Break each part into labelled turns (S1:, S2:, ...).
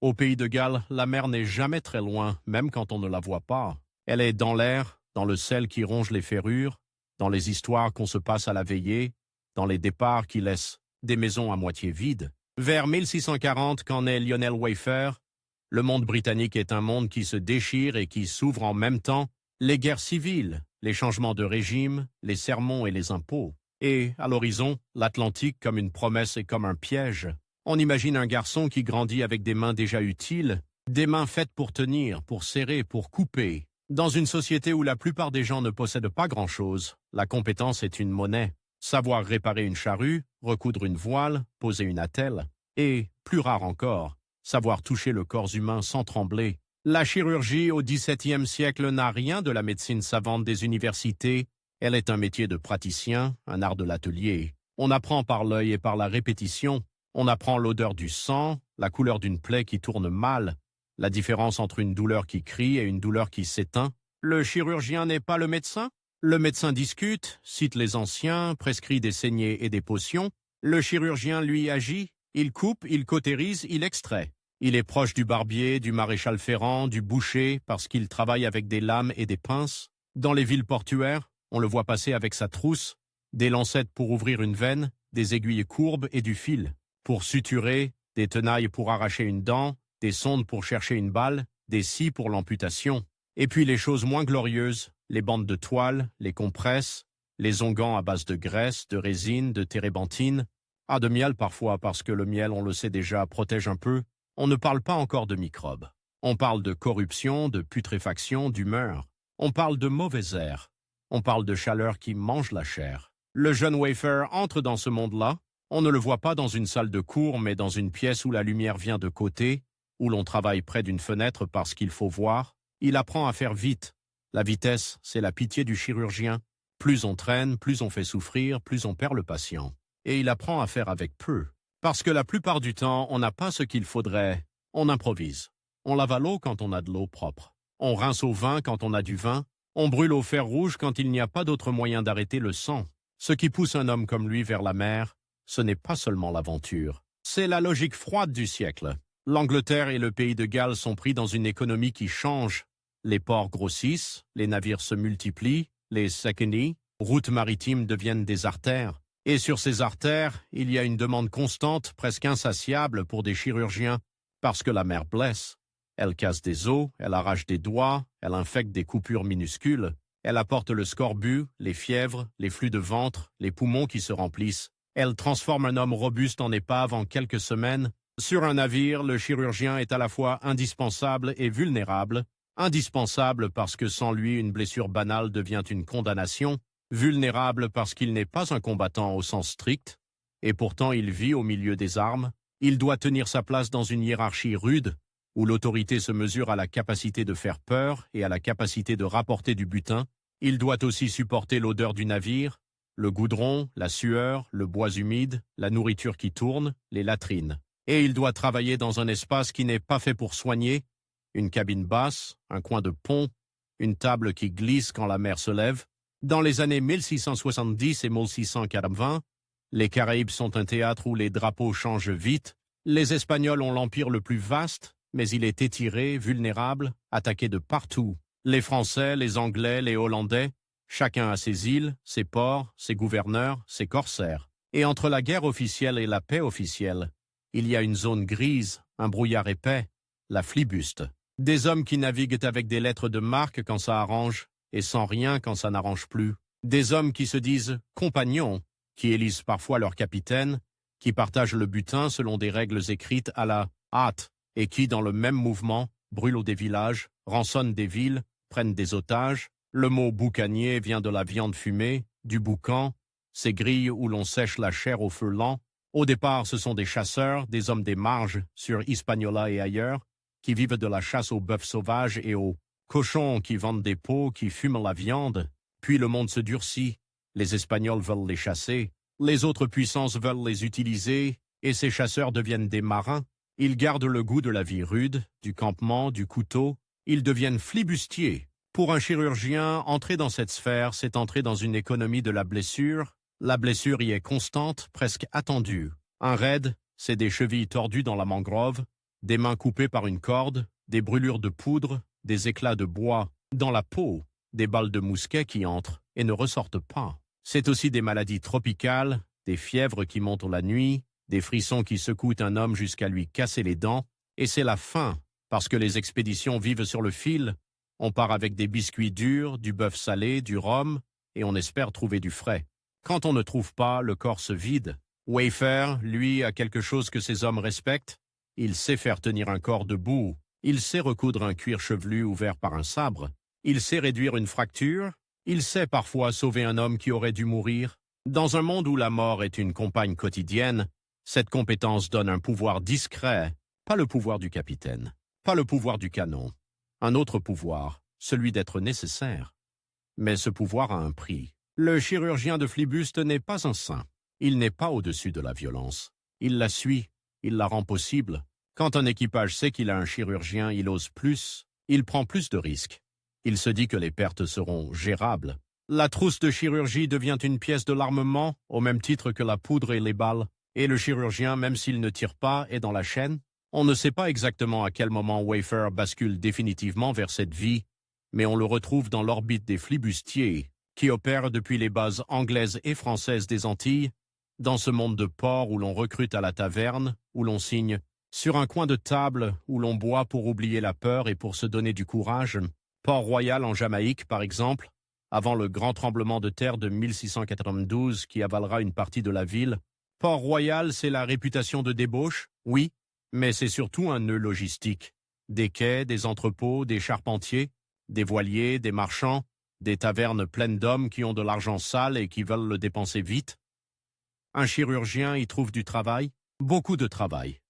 S1: Au pays de Galles, la mer n'est jamais très loin, même quand on ne la voit pas. Elle est dans l'air, dans le sel qui ronge les ferrures, dans les histoires qu'on se passe à la veillée, dans les départs qui laissent des maisons à moitié vides. Vers 1640, quand naît Lionel Wafer, le monde britannique est un monde qui se déchire et qui s'ouvre en même temps les guerres civiles, les changements de régime, les sermons et les impôts. Et, à l'horizon, l'Atlantique comme une promesse et comme un piège. On imagine un garçon qui grandit avec des mains déjà utiles, des mains faites pour tenir, pour serrer, pour couper. Dans une société où la plupart des gens ne possèdent pas grand-chose, la compétence est une monnaie. Savoir réparer une charrue, recoudre une voile, poser une attelle. Et, plus rare encore, savoir toucher le corps humain sans trembler. La chirurgie au XVIIe siècle n'a rien de la médecine savante des universités. Elle est un métier de praticien, un art de l'atelier. On apprend par l'œil et par la répétition. On apprend l'odeur du sang, la couleur d'une plaie qui tourne mal, la différence entre une douleur qui crie et une douleur qui s'éteint. Le chirurgien n'est pas le médecin. Le médecin discute, cite les anciens, prescrit des saignées et des potions. Le chirurgien, lui, agit. Il coupe, il cautérise, il extrait. Il est proche du barbier, du maréchal ferrant, du boucher, parce qu'il travaille avec des lames et des pinces. Dans les villes portuaires, on le voit passer avec sa trousse, des lancettes pour ouvrir une veine, des aiguilles courbes et du fil. Pour suturer, des tenailles pour arracher une dent, des sondes pour chercher une balle, des scies pour l'amputation. Et puis les choses moins glorieuses, les bandes de toile, les compresses, les onguents à base de graisse, de résine, de térébenthine, de miel parfois parce que le miel, on le sait déjà, protège un peu. On ne parle pas encore de microbes. On parle de corruption, de putréfaction, d'humeur. On parle de mauvais air. On parle de chaleur qui mange la chair. Le jeune Wafer entre dans ce monde-là. On ne le voit pas dans une salle de cours, mais dans une pièce où la lumière vient de côté, où l'on travaille près d'une fenêtre parce qu'il faut voir. Il apprend à faire vite. La vitesse, c'est la pitié du chirurgien. Plus on traîne, plus on fait souffrir, plus on perd le patient. Et il apprend à faire avec peu. Parce que la plupart du temps, on n'a pas ce qu'il faudrait. On improvise. On lave à l'eau quand on a de l'eau propre. On rince au vin quand on a du vin. On brûle au fer rouge quand il n'y a pas d'autre moyen d'arrêter le sang. Ce qui pousse un homme comme lui vers la mer, ce n'est pas seulement l'aventure. C'est la logique froide du siècle. L'Angleterre et le pays de Galles sont pris dans une économie qui change. Les ports grossissent, les navires se multiplient, les secondary, routes maritimes deviennent des artères. Et sur ces artères, il y a une demande constante, presque insatiable pour des chirurgiens, parce que la mer blesse. Elle casse des os, elle arrache des doigts, elle infecte des coupures minuscules, elle apporte le scorbut, les fièvres, les flux de ventre, les poumons qui se remplissent. Elle transforme un homme robuste en épave en quelques semaines. Sur un navire, le chirurgien est à la fois indispensable et vulnérable. Indispensable parce que sans lui, une blessure banale devient une condamnation. Vulnérable parce qu'il n'est pas un combattant au sens strict. Et pourtant, il vit au milieu des armes. Il doit tenir sa place dans une hiérarchie rude, où l'autorité se mesure à la capacité de faire peur et à la capacité de rapporter du butin. Il doit aussi supporter l'odeur du navire, le goudron, la sueur, le bois humide, la nourriture qui tourne, les latrines. Et il doit travailler dans un espace qui n'est pas fait pour soigner, une cabine basse, un coin de pont, une table qui glisse quand la mer se lève. Dans les années 1670 et 1680, les Caraïbes sont un théâtre où les drapeaux changent vite. Les Espagnols ont l'empire le plus vaste, mais il est étiré, vulnérable, attaqué de partout. Les Français, les Anglais, les Hollandais, chacun a ses îles, ses ports, ses gouverneurs, ses corsaires. Et entre la guerre officielle et la paix officielle, il y a une zone grise, un brouillard épais, la flibuste. Des hommes qui naviguent avec des lettres de marque quand ça arrange, et sans rien quand ça n'arrange plus. Des hommes qui se disent compagnons, qui élisent parfois leur capitaine, qui partagent le butin selon des règles écrites à la hâte, et qui, dans le même mouvement, brûlent des villages, rançonnent des villes, prennent des otages. Le mot boucanier vient de la viande fumée, du boucan, ces grilles où l'on sèche la chair au feu lent. Au départ, ce sont des chasseurs, des hommes des marges, sur Hispaniola et ailleurs, qui vivent de la chasse aux bœufs sauvages et aux cochons qui vendent des peaux, qui fument la viande. Puis le monde se durcit. Les Espagnols veulent les chasser. Les autres puissances veulent les utiliser, et ces chasseurs deviennent des marins. Ils gardent le goût de la vie rude, du campement, du couteau. Ils deviennent flibustiers. Pour un chirurgien, entrer dans cette sphère, c'est entrer dans une économie de la blessure. La blessure y est constante, presque attendue. Un raid, c'est des chevilles tordues dans la mangrove. des mains coupées par une corde, des brûlures de poudre, des éclats de bois dans la peau, des balles de mousquet qui entrent et ne ressortent pas. C'est aussi des maladies tropicales, des fièvres qui montent la nuit, des frissons qui secouent un homme jusqu'à lui casser les dents, et c'est la faim, parce que les expéditions vivent sur le fil. On part avec des biscuits durs, du bœuf salé, du rhum, et on espère trouver du frais. Quand on ne trouve pas, le corps se vide. Wayfarer, lui, a quelque chose que ces hommes respectent. Il sait faire tenir un corps debout. Il sait recoudre un cuir chevelu ouvert par un sabre. Il sait réduire une fracture. Il sait parfois sauver un homme qui aurait dû mourir. Dans un monde où la mort est une compagne quotidienne, cette compétence donne un pouvoir discret, pas le pouvoir du capitaine, pas le pouvoir du canon. Un autre pouvoir, celui d'être nécessaire. Mais ce pouvoir a un prix. Le chirurgien de Flibuste n'est pas un saint. Il n'est pas au-dessus de la violence. Il la suit, il la rend possible. Quand un équipage sait qu'il a un chirurgien, il ose plus, il prend plus de risques. Il se dit que les pertes seront gérables. La trousse de chirurgie devient une pièce de l'armement, au même titre que la poudre et les balles. Et le chirurgien, même s'il ne tire pas, est dans la chaîne. On ne sait pas exactement à quel moment Wayfarer bascule définitivement vers cette vie, mais on le retrouve dans l'orbite des flibustiers, qui opèrent depuis les bases anglaises et françaises des Antilles, dans ce monde de port où l'on recrute à la taverne, où l'on signe sur un coin de table, où l'on boit pour oublier la peur et pour se donner du courage. Port-Royal en Jamaïque, par exemple, avant le grand tremblement de terre de 1692 qui avalera une partie de la ville. Port-Royal, c'est la réputation de débauche, oui, mais c'est surtout un nœud logistique. Des quais, des entrepôts, des charpentiers, des voiliers, des marchands, des tavernes pleines d'hommes qui ont de l'argent sale et qui veulent le dépenser vite. Un chirurgien y trouve du travail, beaucoup de travail.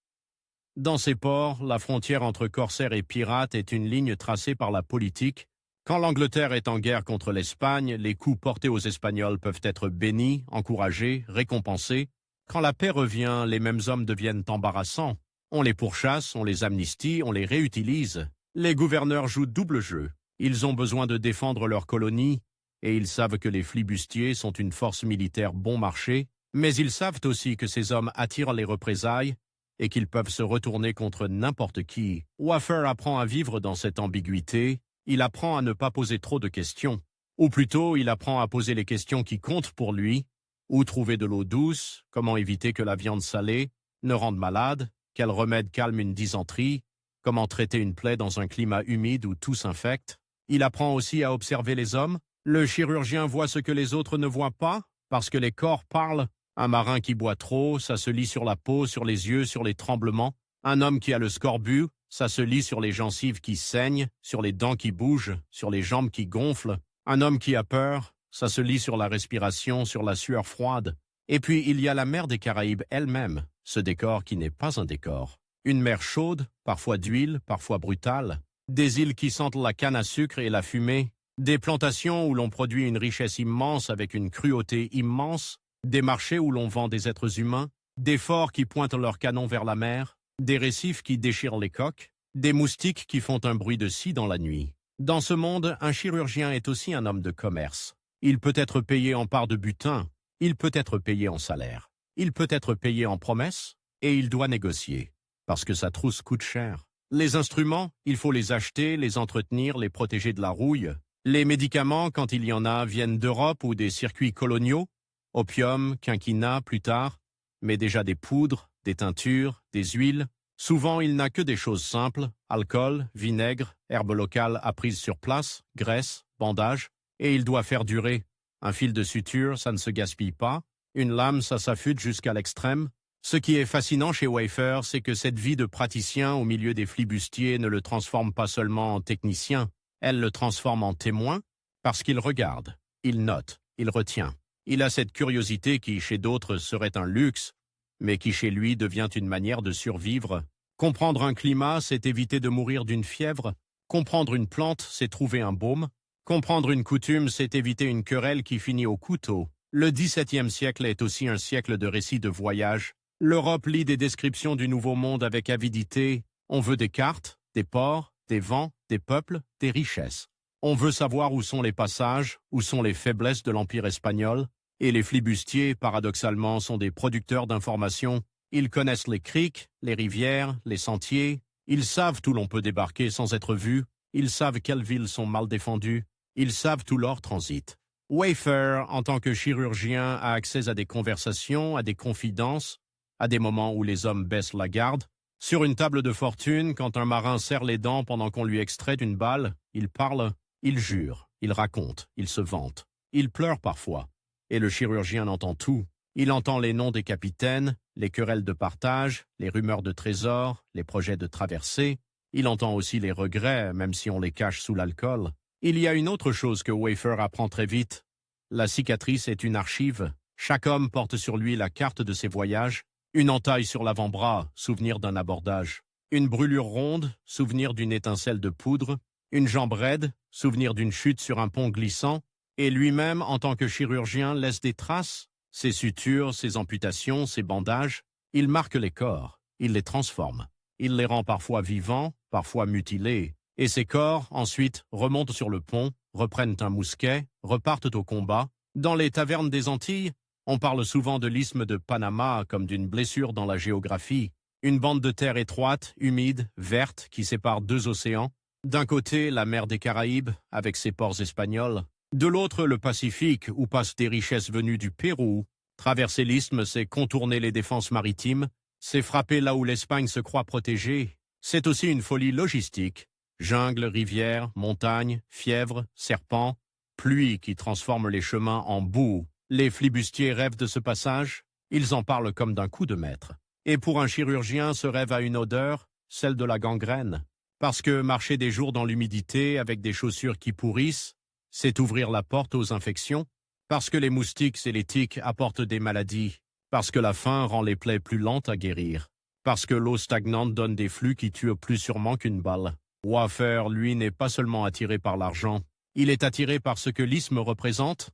S1: Dans ces ports, la frontière entre corsaires et pirates est une ligne tracée par la politique. Quand l'Angleterre est en guerre contre l'Espagne, les coups portés aux Espagnols peuvent être bénis, encouragés, récompensés. Quand la paix revient, les mêmes hommes deviennent embarrassants. On les pourchasse, on les amnistie, on les réutilise. Les gouverneurs jouent double jeu. Ils ont besoin de défendre leur colonie, et ils savent que les flibustiers sont une force militaire bon marché, mais ils savent aussi que ces hommes attirent les représailles et qu'ils peuvent se retourner contre n'importe qui. Wayfarer apprend à vivre dans cette ambiguïté, il apprend à ne pas poser trop de questions. Ou plutôt, il apprend à poser les questions qui comptent pour lui. Où trouver de l'eau douce, comment éviter que la viande salée ne rende malade, quel remède calme une dysenterie, comment traiter une plaie dans un climat humide où tout s'infecte. Il apprend aussi à observer les hommes. Le chirurgien voit ce que les autres ne voient pas, parce que les corps parlent. Un marin qui boit trop, ça se lit sur la peau, sur les yeux, sur les tremblements. Un homme qui a le scorbut, ça se lit sur les gencives qui saignent, sur les dents qui bougent, sur les jambes qui gonflent. Un homme qui a peur, ça se lit sur la respiration, sur la sueur froide. Et puis il y a la mer des Caraïbes elle-même, ce décor qui n'est pas un décor. Une mer chaude, parfois d'huile, parfois brutale. Des îles qui sentent la canne à sucre et la fumée. Des plantations où l'on produit une richesse immense avec une cruauté immense. Des marchés où l'on vend des êtres humains, des forts qui pointent leurs canons vers la mer, des récifs qui déchirent les coques, des moustiques qui font un bruit de scie dans la nuit. Dans ce monde, un chirurgien est aussi un homme de commerce. Il peut être payé en part de butin, il peut être payé en salaire, il peut être payé en promesses, et il doit négocier, parce que sa trousse coûte cher. Les instruments, il faut les acheter, les entretenir, les protéger de la rouille. Les médicaments, quand il y en a, viennent d'Europe ou des circuits coloniaux. Opium, quinquina, plus tard, mais déjà des poudres, des teintures, des huiles. Souvent, il n'a que des choses simples, alcool, vinaigre, herbes locales apprises sur place, graisse, bandage, et il doit faire durer. Un fil de suture, ça ne se gaspille pas. Une lame, ça s'affûte jusqu'à l'extrême. Ce qui est fascinant chez Wayfarer, c'est que cette vie de praticien au milieu des flibustiers ne le transforme pas seulement en technicien, elle le transforme en témoin, parce qu'il regarde, il note, il retient. Il a cette curiosité qui, chez d'autres, serait un luxe, mais qui, chez lui, devient une manière de survivre. Comprendre un climat, c'est éviter de mourir d'une fièvre. Comprendre une plante, c'est trouver un baume. Comprendre une coutume, c'est éviter une querelle qui finit au couteau. Le XVIIe siècle est aussi un siècle de récits de voyage. L'Europe lit des descriptions du Nouveau Monde avec avidité. On veut des cartes, des ports, des vents, des peuples, des richesses. On veut savoir où sont les passages, où sont les faiblesses de l'Empire espagnol, et les flibustiers, paradoxalement, sont des producteurs d'informations Ils connaissent les criques, les rivières, les sentiers. Ils savent où l'on peut débarquer sans être vu. Ils savent quelles villes sont mal défendues. Ils savent où l'or transite. Wayfarer, en tant que chirurgien, a accès à des conversations, à des confidences, à des moments où les hommes baissent la garde. Sur une table de fortune, quand un marin serre les dents pendant qu'on lui extrait une balle, il parle, il jure, il raconte, il se vante. Il pleure parfois. Et le chirurgien entend tout. Il entend les noms des capitaines, les querelles de partage, les rumeurs de trésors, les projets de traversée. Il entend aussi les regrets, même si on les cache sous l'alcool. Il y a une autre chose que Wayfarer apprend très vite. La cicatrice est une archive. Chaque homme porte sur lui la carte de ses voyages. Une entaille sur l'avant-bras, souvenir d'un abordage. Une brûlure ronde, souvenir d'une étincelle de poudre. Une jambe raide, souvenir d'une chute sur un pont glissant. Et lui-même, en tant que chirurgien, laisse des traces. Ses sutures, ses amputations, ses bandages. Il marque les corps, il les transforme. Il les rend parfois vivants, parfois mutilés. Et ces corps, ensuite, remontent sur le pont, reprennent un mousquet, repartent au combat. Dans les tavernes des Antilles, on parle souvent de l'isthme de Panama comme d'une blessure dans la géographie. Une bande de terre étroite, humide, verte, qui sépare deux océans. D'un côté, la mer des Caraïbes, avec ses ports espagnols. De l'autre, le Pacifique, où passent des richesses venues du Pérou. Traverser l'isthme, c'est contourner les défenses maritimes, c'est frapper là où l'Espagne se croit protégée. C'est aussi une folie logistique. Jungle, rivières, montagnes, fièvre, serpents, pluie qui transforme les chemins en boue. Les flibustiers rêvent de ce passage, ils en parlent comme d'un coup de maître. Et pour un chirurgien, ce rêve a une odeur, celle de la gangrène. Parce que marcher des jours dans l'humidité avec des chaussures qui pourrissent, c'est ouvrir la porte aux infections. Parce que les moustiques et les tiques apportent des maladies. Parce que la faim rend les plaies plus lentes à guérir. Parce que l'eau stagnante donne des flux qui tuent plus sûrement qu'une balle. Wayfarer, lui, n'est pas seulement attiré par l'argent. Il est attiré par ce que l'isthme représente.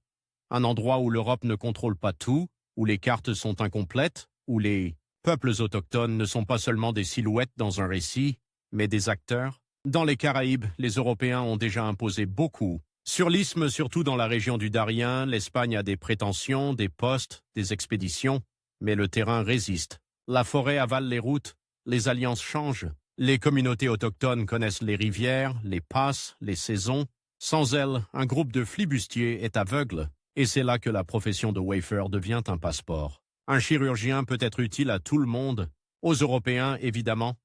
S1: Un endroit où l'Europe ne contrôle pas tout, où les cartes sont incomplètes, où les peuples autochtones ne sont pas seulement des silhouettes dans un récit, mais des acteurs. Dans les Caraïbes, les Européens ont déjà imposé beaucoup. Sur l'isthme, surtout dans la région du Darien, l'Espagne a des prétentions, des postes, des expéditions, mais le terrain résiste. La forêt avale les routes, les alliances changent. Les communautés autochtones connaissent les rivières, les passes, les saisons. Sans elles, un groupe de flibustiers est aveugle, et c'est là que la profession de Wayfarer devient un passeport. Un chirurgien peut être utile à tout le monde, aux Européens évidemment,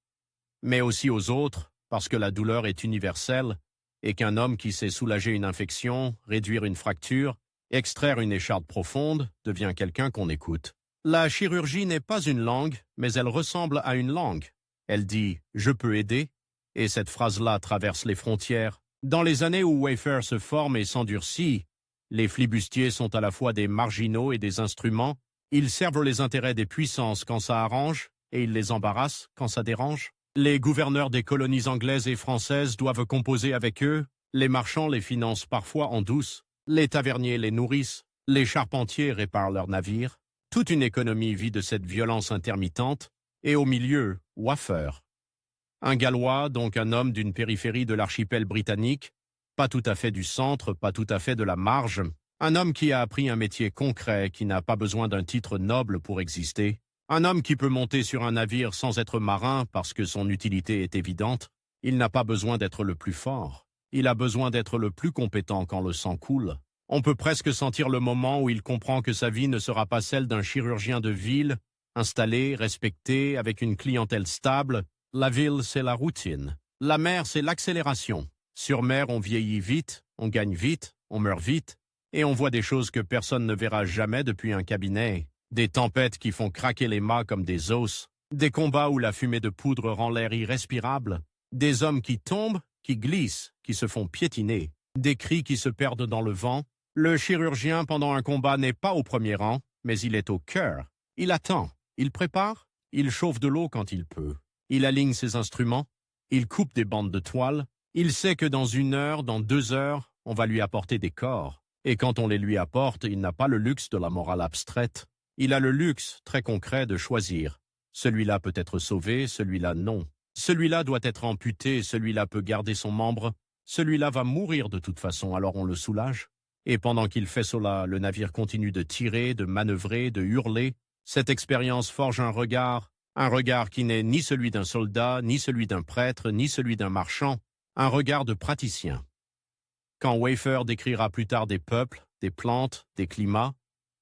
S1: mais aussi aux autres, parce que la douleur est universelle, et qu'un homme qui sait soulager une infection, réduire une fracture, extraire une écharpe profonde, devient quelqu'un qu'on écoute. La chirurgie n'est pas une langue, mais elle ressemble à une langue. Elle dit « je peux aider » et cette phrase-là traverse les frontières. Dans les années où Wayfarer se forme et s'endurcit, les flibustiers sont à la fois des marginaux et des instruments. Ils servent les intérêts des puissances quand ça arrange et ils les embarrassent quand ça dérange. Les gouverneurs des colonies anglaises et françaises doivent composer avec eux. Les marchands les financent parfois en douce. Les taverniers les nourrissent. Les charpentiers réparent leurs navires. Toute une économie vit de cette violence intermittente. Et au milieu, Wayfarer. Un Gallois, donc un homme d'une périphérie de l'archipel britannique, pas tout à fait du centre, pas tout à fait de la marge, un homme qui a appris un métier concret, qui n'a pas besoin d'un titre noble pour exister, un homme qui peut monter sur un navire sans être marin parce que son utilité est évidente. Il n'a pas besoin d'être le plus fort, il a besoin d'être le plus compétent quand le sang coule. On peut presque sentir le moment où il comprend que sa vie ne sera pas celle d'un chirurgien de ville, installé, respecté, avec une clientèle stable. La ville, c'est la routine. La mer, c'est l'accélération. Sur mer, on vieillit vite, on gagne vite, on meurt vite, et on voit des choses que personne ne verra jamais depuis un cabinet. Des tempêtes qui font craquer les mâts comme des os, des combats où la fumée de poudre rend l'air irrespirable, des hommes qui tombent, qui glissent, qui se font piétiner, des cris qui se perdent dans le vent. Le chirurgien, pendant un combat, n'est pas au premier rang, mais il est au cœur. Il attend, il prépare, il chauffe de l'eau quand il peut. Il aligne ses instruments, il coupe des bandes de toile, il sait que dans 1 heure, dans 2 heures, on va lui apporter des corps. Et quand on les lui apporte, il n'a pas le luxe de la morale abstraite. Il a le luxe, très concret, de choisir. Celui-là peut être sauvé, celui-là non. Celui-là doit être amputé, celui-là peut garder son membre. Celui-là va mourir de toute façon, alors on le soulage. Et pendant qu'il fait cela, le navire continue de tirer, de manœuvrer, de hurler. Cette expérience forge un regard qui n'est ni celui d'un soldat, ni celui d'un prêtre, ni celui d'un marchand, un regard de praticien. Quand Wafer décrira plus tard des peuples, des plantes, des climats,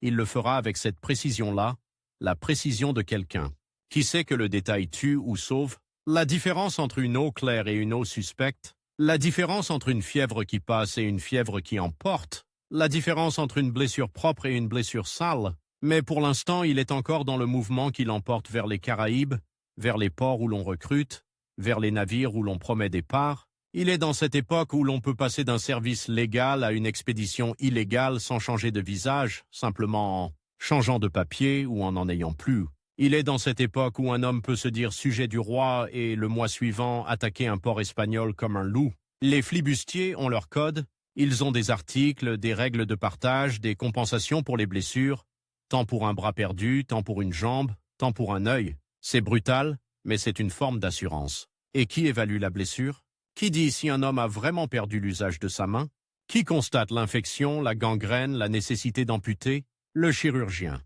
S1: il le fera avec cette précision-là, la précision de quelqu'un qui sait que le détail tue ou sauve, la différence entre une eau claire et une eau suspecte, la différence entre une fièvre qui passe et une fièvre qui emporte, la différence entre une blessure propre et une blessure sale, mais pour l'instant il est encore dans le mouvement qui l'emporte vers les Caraïbes, vers les ports où l'on recrute, vers les navires où l'on promet des parts. Il est dans cette époque où l'on peut passer d'un service légal à une expédition illégale sans changer de visage, simplement en changeant de papier ou en ayant plus. Il est dans cette époque où un homme peut se dire sujet du roi et le mois suivant attaquer un port espagnol comme un loup. Les flibustiers ont leur code, ils ont des articles, des règles de partage, des compensations pour les blessures, tant pour un bras perdu, tant pour une jambe, tant pour un œil. C'est brutal, mais c'est une forme d'assurance. Et qui évalue la blessure? Qui dit si un homme a vraiment perdu l'usage de sa main? Qui constate l'infection, la gangrène, la nécessité d'amputer? Le chirurgien.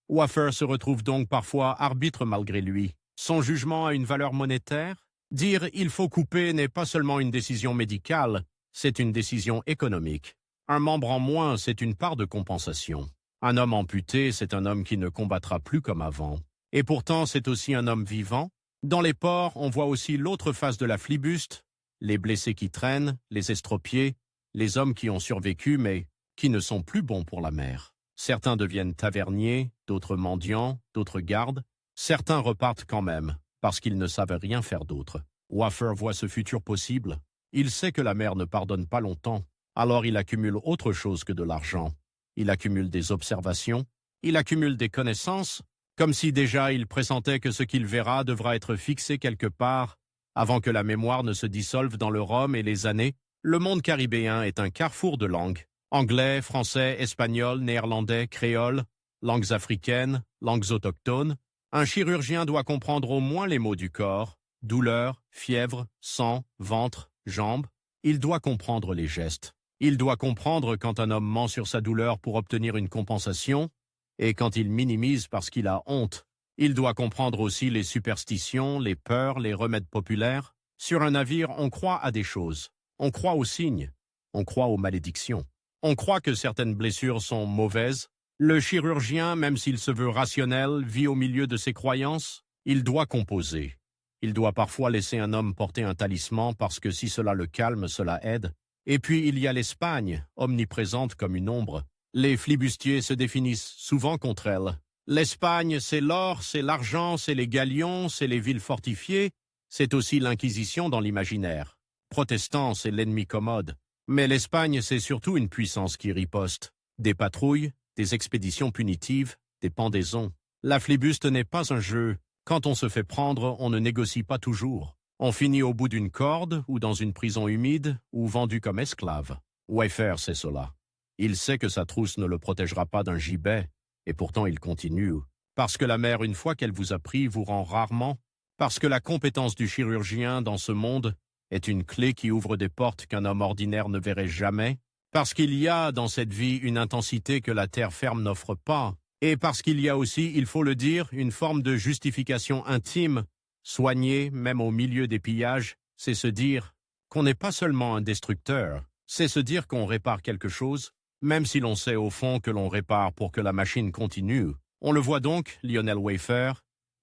S1: Wafer se retrouve donc parfois arbitre malgré lui. Son jugement a une valeur monétaire? Dire « il faut couper » n'est pas seulement une décision médicale, c'est une décision économique. Un membre en moins, c'est une part de compensation. Un homme amputé, c'est un homme qui ne combattra plus comme avant. Et pourtant, c'est aussi un homme vivant. Dans les ports, on voit aussi l'autre face de la flibuste, les blessés qui traînent, les estropiés, les hommes qui ont survécu mais qui ne sont plus bons pour la mer. Certains deviennent taverniers, d'autres mendiants, d'autres gardes. Certains repartent quand même, parce qu'ils ne savent rien faire d'autre. Wafer voit ce futur possible. Il sait que la mer ne pardonne pas longtemps, alors il accumule autre chose que de l'argent. Il accumule des observations, il accumule des connaissances, comme si déjà il pressentait que ce qu'il verra devra être fixé quelque part, avant que la mémoire ne se dissolve dans le rhum et les années. Le monde caribéen est un carrefour de langues. Anglais, français, espagnol, néerlandais, créole, langues africaines, langues autochtones. Un chirurgien doit comprendre au moins les mots du corps, douleur, fièvre, sang, ventre, jambes. Il doit comprendre les gestes. Il doit comprendre quand un homme ment sur sa douleur pour obtenir une compensation et quand il minimise parce qu'il a honte. Il doit comprendre aussi les superstitions, les peurs, les remèdes populaires. Sur un navire, on croit à des choses. On croit aux signes. On croit aux malédictions. On croit que certaines blessures sont mauvaises. Le chirurgien, même s'il se veut rationnel, vit au milieu de ses croyances. Il doit composer. Il doit parfois laisser un homme porter un talisman parce que si cela le calme, cela aide. Et puis il y a l'Espagne, omniprésente comme une ombre. Les flibustiers se définissent souvent contre elle. L'Espagne, c'est l'or, c'est l'argent, c'est les galions, c'est les villes fortifiées. C'est aussi l'Inquisition dans l'imaginaire. Protestant, c'est l'ennemi commode. Mais l'Espagne, c'est surtout une puissance qui riposte. Des patrouilles, des expéditions punitives, des pendaisons. La flibuste n'est pas un jeu. Quand on se fait prendre, on ne négocie pas toujours. On finit au bout d'une corde, ou dans une prison humide, ou vendu comme esclave. Wafer sait cela. Il sait que sa trousse ne le protégera pas d'un gibet, et pourtant il continue. Parce que la mer, une fois qu'elle vous a pris, vous rend rarement. Parce que la compétence du chirurgien dans ce monde est une clé qui ouvre des portes qu'un homme ordinaire ne verrait jamais, parce qu'il y a dans cette vie une intensité que la terre ferme n'offre pas, et parce qu'il y a aussi, il faut le dire, une forme de justification intime, soignée même au milieu des pillages, c'est se dire qu'on n'est pas seulement un destructeur, c'est se dire qu'on répare quelque chose, même si l'on sait au fond que l'on répare pour que la machine continue. On le voit donc, Lionel Wafer,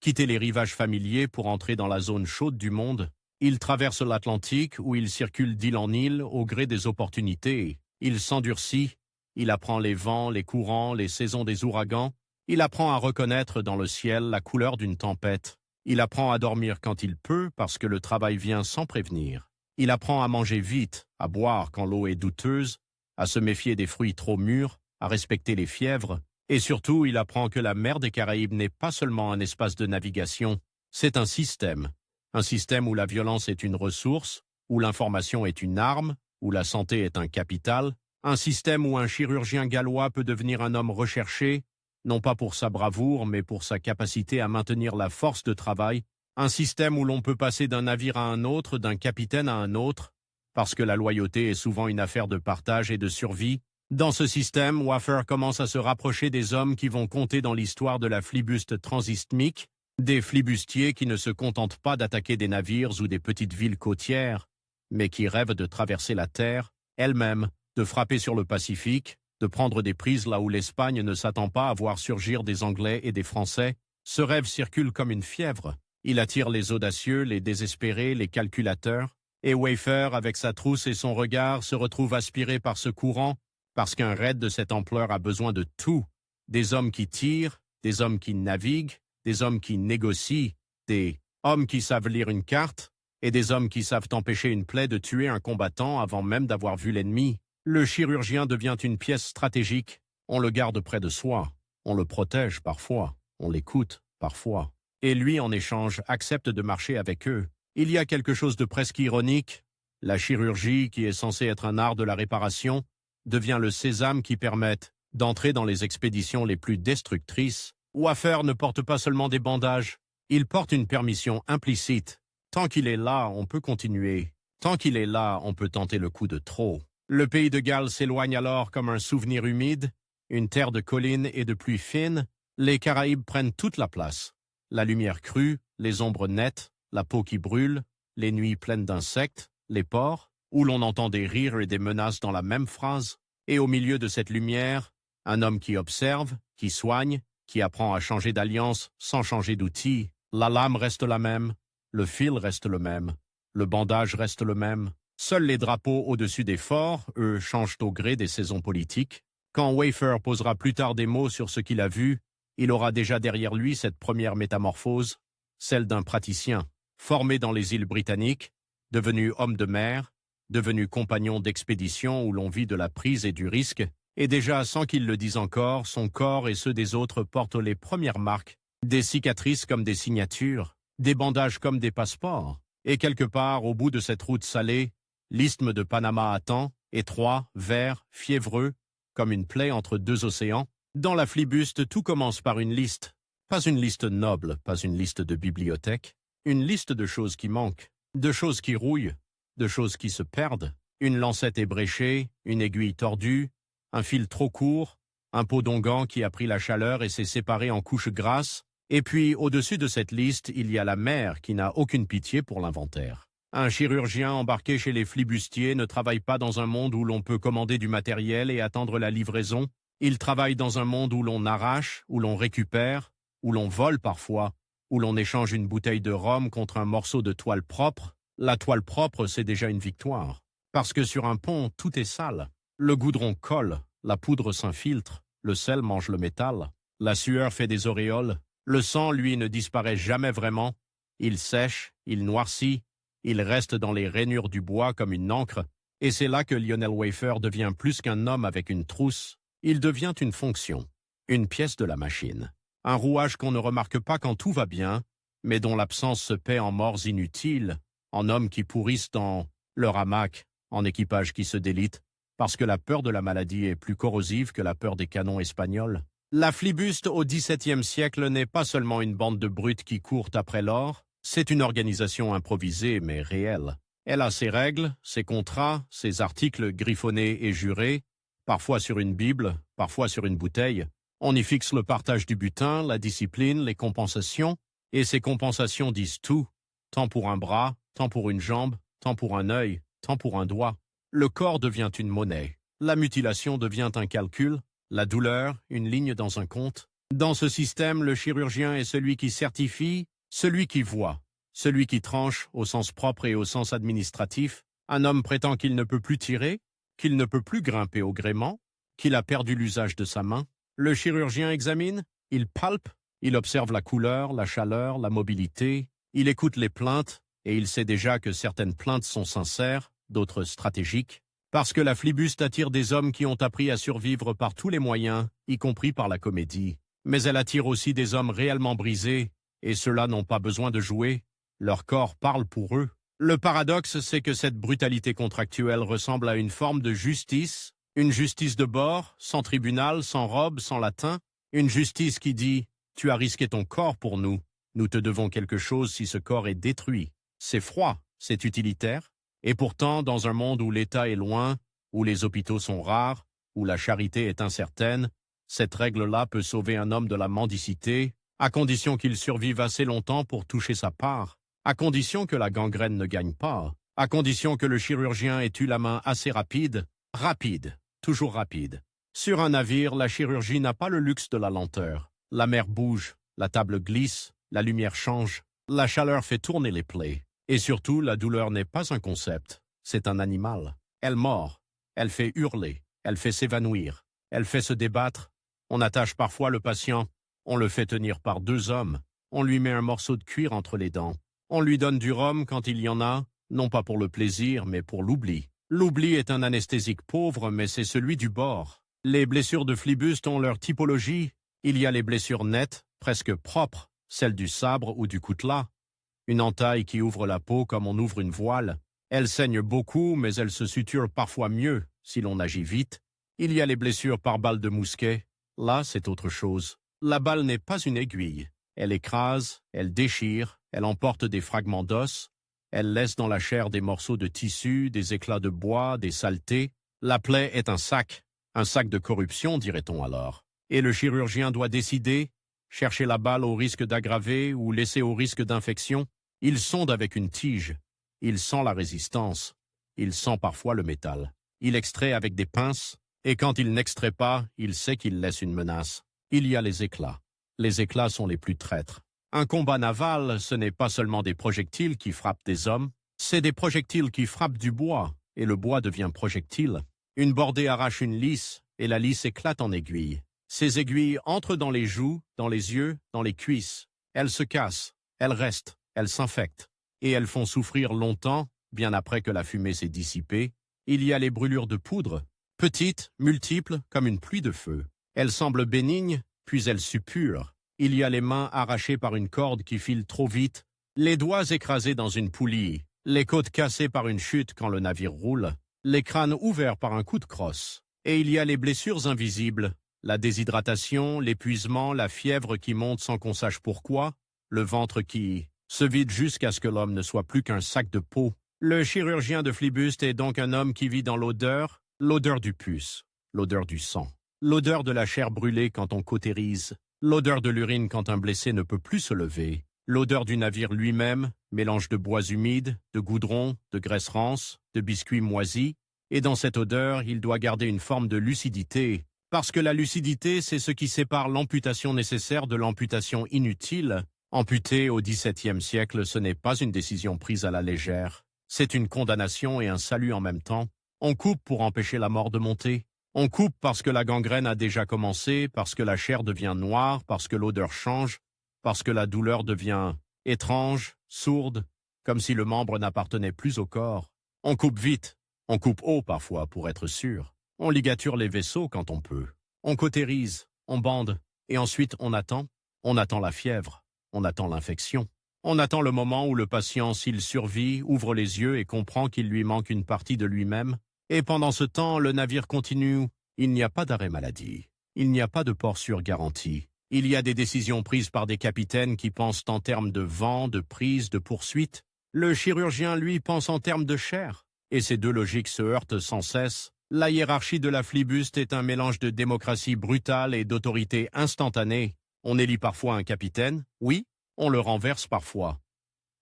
S1: quitter les rivages familiers pour entrer dans la zone chaude du monde. Il traverse l'Atlantique où il circule d'île en île au gré des opportunités. Il s'endurcit, il apprend les vents, les courants, les saisons des ouragans. Il apprend à reconnaître dans le ciel la couleur d'une tempête. Il apprend à dormir quand il peut parce que le travail vient sans prévenir. Il apprend à manger vite, à boire quand l'eau est douteuse, à se méfier des fruits trop mûrs, à respecter les fièvres. Et surtout, il apprend que la mer des Caraïbes n'est pas seulement un espace de navigation, c'est un système. Un système où la violence est une ressource, où l'information est une arme, où la santé est un capital. Un système où un chirurgien gallois peut devenir un homme recherché, non pas pour sa bravoure, mais pour sa capacité à maintenir la force de travail. Un système où l'on peut passer d'un navire à un autre, d'un capitaine à un autre, parce que la loyauté est souvent une affaire de partage et de survie. Dans ce système, Waffer commence à se rapprocher des hommes qui vont compter dans l'histoire de la flibuste transisthmique, des flibustiers qui ne se contentent pas d'attaquer des navires ou des petites villes côtières, mais qui rêvent de traverser la terre, elle-même, de frapper sur le Pacifique, de prendre des prises là où l'Espagne ne s'attend pas à voir surgir des Anglais et des Français. Ce rêve circule comme une fièvre. Il attire les audacieux, les désespérés, les calculateurs, et Waffer, avec sa trousse et son regard, se retrouve aspiré par ce courant, parce qu'un raid de cette ampleur a besoin de tout. Des hommes qui tirent, des hommes qui naviguent, des hommes qui négocient, des hommes qui savent lire une carte, et des hommes qui savent empêcher une plaie de tuer un combattant avant même d'avoir vu l'ennemi. Le chirurgien devient une pièce stratégique. On le garde près de soi. On le protège parfois. On l'écoute parfois. Et lui, en échange, accepte de marcher avec eux. Il y a quelque chose de presque ironique. La chirurgie, qui est censée être un art de la réparation, devient le sésame qui permet d'entrer dans les expéditions les plus destructrices. Waffer ne porte pas seulement des bandages. Il porte une permission implicite. Tant qu'il est là, on peut continuer. Tant qu'il est là, on peut tenter le coup de trop. Le pays de Galles s'éloigne alors comme un souvenir humide, une terre de collines et de pluie fine. Les Caraïbes prennent toute la place. La lumière crue, les ombres nettes, la peau qui brûle, les nuits pleines d'insectes, les ports, où l'on entend des rires et des menaces dans la même phrase. Et au milieu de cette lumière, un homme qui observe, qui soigne, qui apprend à changer d'alliance sans changer d'outil. La lame reste la même, le fil reste le même, le bandage reste le même. Seuls les drapeaux au-dessus des forts, eux, changent au gré des saisons politiques. Quand Waffer posera plus tard des mots sur ce qu'il a vu, il aura déjà derrière lui cette première métamorphose, celle d'un praticien, formé dans les îles britanniques, devenu homme de mer, devenu compagnon d'expédition où l'on vit de la prise et du risque, et déjà, sans qu'il le dise encore, son corps et ceux des autres portent les premières marques, des cicatrices comme des signatures, des bandages comme des passeports, et quelque part, au bout de cette route salée, l'isthme de Panama attend, étroit, vert, fiévreux, comme une plaie entre deux océans. Dans la flibuste, tout commence par une liste. Pas une liste noble, pas une liste de bibliothèque. Une liste de choses qui manquent, de choses qui rouillent, de choses qui se perdent. Une lancette ébréchée, une aiguille tordue, un fil trop court, un pot d'onguent qui a pris la chaleur et s'est séparé en couches grasses. Et puis, au-dessus de cette liste, il y a la mer qui n'a aucune pitié pour l'inventaire. Un chirurgien embarqué chez les flibustiers ne travaille pas dans un monde où l'on peut commander du matériel et attendre la livraison. Il travaille dans un monde où l'on arrache, où l'on récupère, où l'on vole parfois, où l'on échange une bouteille de rhum contre un morceau de toile propre. La toile propre, c'est déjà une victoire. Parce que sur un pont, tout est sale. Le goudron colle, la poudre s'infiltre, le sel mange le métal, la sueur fait des auréoles. Le sang, lui, ne disparaît jamais vraiment. Il sèche, il noircit, il reste dans les rainures du bois comme une encre, et c'est là que Lionel Waffer devient plus qu'un homme avec une trousse. Il devient une fonction, une pièce de la machine, un rouage qu'on ne remarque pas quand tout va bien, mais dont l'absence se paie en morts inutiles, en hommes qui pourrissent dans leur hamac, en équipage qui se délite, parce que la peur de la maladie est plus corrosive que la peur des canons espagnols. La flibuste au XVIIe siècle n'est pas seulement une bande de brutes qui courent après l'or, c'est une organisation improvisée mais réelle. Elle a ses règles, ses contrats, ses articles griffonnés et jurés, parfois sur une Bible, parfois sur une bouteille. On y fixe le partage du butin, la discipline, les compensations, et ces compensations disent tout, tant pour un bras, tant pour une jambe, tant pour un œil, tant pour un doigt. Le corps devient une monnaie, la mutilation devient un calcul, la douleur, une ligne dans un compte. Dans ce système, le chirurgien est celui qui certifie, celui qui voit, celui qui tranche au sens propre et au sens administratif. Un homme prétend qu'il ne peut plus tirer, qu'il ne peut plus grimper au gréement, qu'il a perdu l'usage de sa main. Le chirurgien examine, il palpe, il observe la couleur, la chaleur, la mobilité, il écoute les plaintes, et il sait déjà que certaines plaintes sont sincères, d'autres stratégiques. Parce que la flibuste attire des hommes qui ont appris à survivre par tous les moyens, y compris par la comédie. Mais elle attire aussi des hommes réellement brisés, et ceux-là n'ont pas besoin de jouer. Leur corps parle pour eux. Le paradoxe, c'est que cette brutalité contractuelle ressemble à une forme de justice, une justice de bord, sans tribunal, sans robe, sans latin, une justice qui dit « Tu as risqué ton corps pour nous, nous te devons quelque chose si ce corps est détruit. » C'est froid, c'est utilitaire, et pourtant, dans un monde où l'État est loin, où les hôpitaux sont rares, où la charité est incertaine, cette règle-là peut sauver un homme de la mendicité, à condition qu'il survive assez longtemps pour toucher sa part, à condition que la gangrène ne gagne pas, à condition que le chirurgien ait eu la main assez rapide, toujours rapide. Sur un navire, la chirurgie n'a pas le luxe de la lenteur. La mer bouge, la table glisse, la lumière change, la chaleur fait tourner les plaies. Et surtout, la douleur n'est pas un concept, c'est un animal. Elle mord, elle fait hurler, elle fait s'évanouir, elle fait se débattre. On attache parfois le patient, on le fait tenir par 2 hommes, on lui met un morceau de cuir entre les dents, on lui donne du rhum quand il y en a, non pas pour le plaisir, mais pour l'oubli. L'oubli est un anesthésique pauvre, mais c'est celui du bord. Les blessures de flibuste ont leur typologie. Il y a les blessures nettes, presque propres, celles du sabre ou du coutelas. Une entaille qui ouvre la peau comme on ouvre une voile. Elle saigne beaucoup, mais elle se suture parfois mieux, si l'on agit vite. Il y a les blessures par balle de mousquet. Là, c'est autre chose. La balle n'est pas une aiguille. Elle écrase, elle déchire, elle emporte des fragments d'os. Elle laisse dans la chair des morceaux de tissu, des éclats de bois, des saletés. La plaie est un sac de corruption, dirait-on alors. Et le chirurgien doit décider, chercher la balle au risque d'aggraver ou laisser au risque d'infection. Il sonde avec une tige. Il sent la résistance. Il sent parfois le métal. Il extrait avec des pinces, et quand il n'extrait pas, il sait qu'il laisse une menace. Il y a les éclats. Les éclats sont les plus traîtres. Un combat naval, ce n'est pas seulement des projectiles qui frappent des hommes, c'est des projectiles qui frappent du bois, et le bois devient projectile. Une bordée arrache une lisse, et la lisse éclate en aiguilles. Ces aiguilles entrent dans les joues, dans les yeux, dans les cuisses. Elles se cassent, elles restent, elles s'infectent. Et elles font souffrir longtemps, bien après que la fumée s'est dissipée. Il y a les brûlures de poudre, petites, multiples, comme une pluie de feu. Elles semblent bénignes, puis elles suppurent. Il y a les mains arrachées par une corde qui file trop vite, les doigts écrasés dans une poulie, les côtes cassées par une chute quand le navire roule, les crânes ouverts par un coup de crosse. Et il y a les blessures invisibles, la déshydratation, l'épuisement, la fièvre qui monte sans qu'on sache pourquoi, le ventre qui se vide jusqu'à ce que l'homme ne soit plus qu'un sac de peau. Le chirurgien de flibuste est donc un homme qui vit dans l'odeur du pus, l'odeur du sang, l'odeur de la chair brûlée quand on cautérise, l'odeur de l'urine quand un blessé ne peut plus se lever, l'odeur du navire lui-même, mélange de bois humides, de goudron, de graisse rance, de biscuits moisis, et dans cette odeur, il doit garder une forme de lucidité, parce que la lucidité, c'est ce qui sépare l'amputation nécessaire de l'amputation inutile. Amputer au XVIIe siècle, ce n'est pas une décision prise à la légère, c'est une condamnation et un salut en même temps. On coupe pour empêcher la mort de monter. On coupe parce que la gangrène a déjà commencé, parce que la chair devient noire, parce que l'odeur change, parce que la douleur devient étrange, sourde, comme si le membre n'appartenait plus au corps. On coupe vite, on coupe haut parfois pour être sûr. On ligature les vaisseaux quand on peut. On cautérise, on bande, et ensuite on attend la fièvre, on attend l'infection. On attend le moment où le patient, s'il survit, ouvre les yeux et comprend qu'il lui manque une partie de lui-même. Et pendant ce temps, le navire continue. Il n'y a pas d'arrêt maladie. Il n'y a pas de port sûr garanti. Il y a des décisions prises par des capitaines qui pensent en termes de vent, de prise, de poursuite. Le chirurgien, lui, pense en termes de chair. Et ces deux logiques se heurtent sans cesse. La hiérarchie de la flibuste est un mélange de démocratie brutale et d'autorité instantanée. On élit parfois un capitaine, oui, on le renverse parfois.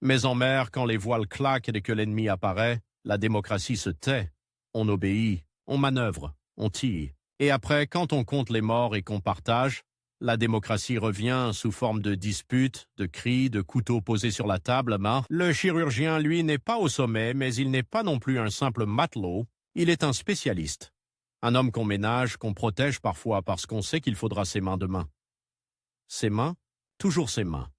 S1: Mais en mer, quand les voiles claquent et que l'ennemi apparaît, la démocratie se tait. On obéit, on manœuvre, on tire. Et après, quand on compte les morts et qu'on partage, la démocratie revient sous forme de disputes, de cris, de couteaux posés sur la table. Le chirurgien, lui, n'est pas au sommet, mais il n'est pas non plus un simple matelot. Il est un spécialiste. Un homme qu'on ménage, qu'on protège parfois parce qu'on sait qu'il faudra ses mains demain. Ses mains, toujours ses mains.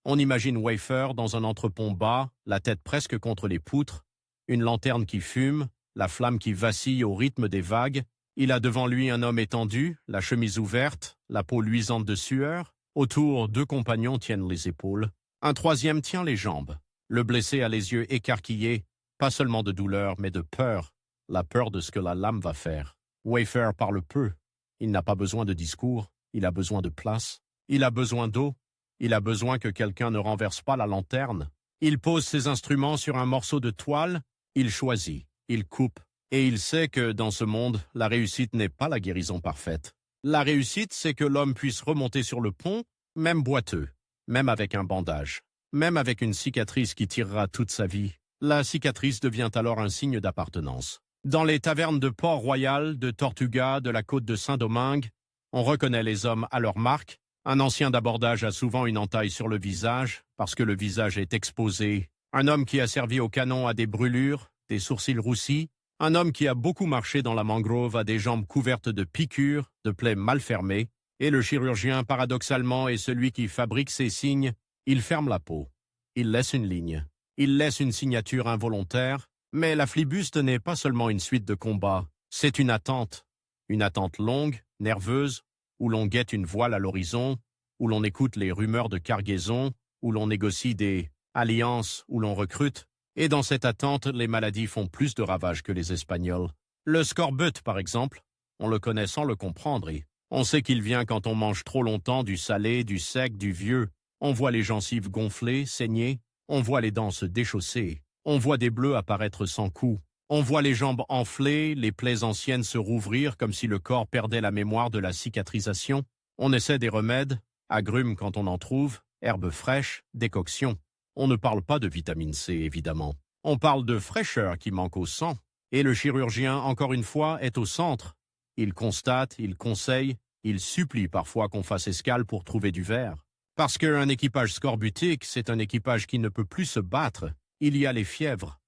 S1: On imagine Wafer dans un entrepont bas, la tête presque contre les poutres, une lanterne qui fume, la flamme qui vacille au rythme des vagues. Il a devant lui un homme étendu, la chemise ouverte, la peau luisante de sueur. Autour, 2 compagnons tiennent les épaules. Un troisième tient les jambes. Le blessé a les yeux écarquillés, pas seulement de douleur, mais de peur. La peur de ce que la lame va faire. Wafer parle peu. Il n'a pas besoin de discours. Il a besoin de place. Il a besoin d'eau. Il a besoin que quelqu'un ne renverse pas la lanterne. Il pose ses instruments sur un morceau de toile. Il choisit. Il coupe. Et il sait que, dans ce monde, la réussite n'est pas la guérison parfaite. La réussite, c'est que l'homme puisse remonter sur le pont, même boiteux, même avec un bandage, même avec une cicatrice qui tirera toute sa vie. La cicatrice devient alors un signe d'appartenance. Dans les tavernes de Port-Royal, de Tortuga, de la côte de Saint-Domingue, on reconnaît les hommes à leur marque. Un ancien d'abordage a souvent une entaille sur le visage, parce que le visage est exposé. Un homme qui a servi au canon a des brûlures, des sourcils roussis. Un homme qui a beaucoup marché dans la mangrove a des jambes couvertes de piqûres, de plaies mal fermées. Et le chirurgien, paradoxalement, est celui qui fabrique ces signes. Il ferme la peau. Il laisse une ligne. Il laisse une signature involontaire. Mais la flibuste n'est pas seulement une suite de combats. C'est une attente. Une attente longue, nerveuse, où l'on guette une voile à l'horizon, où l'on écoute les rumeurs de cargaison, où l'on négocie des alliances, où l'on recrute. Et dans cette attente, les maladies font plus de ravages que les Espagnols. Le scorbut, par exemple, on le connaît sans le comprendre et on sait qu'il vient quand on mange trop longtemps du salé, du sec, du vieux. On voit les gencives gonfler, saigner, on voit les dents se déchausser, on voit des bleus apparaître sans cou, on voit les jambes enflées, les plaies anciennes se rouvrir comme si le corps perdait la mémoire de la cicatrisation. On essaie des remèdes, agrumes quand on en trouve, herbes fraîches, décoctions. On ne parle pas de vitamine C, évidemment. On parle de fraîcheur qui manque au sang. Et le chirurgien, encore une fois, est au centre. Il constate, il conseille, il supplie parfois qu'on fasse escale pour trouver du verre. Parce qu'un équipage scorbutique, c'est un équipage qui ne peut plus se battre. Il y a les fièvres.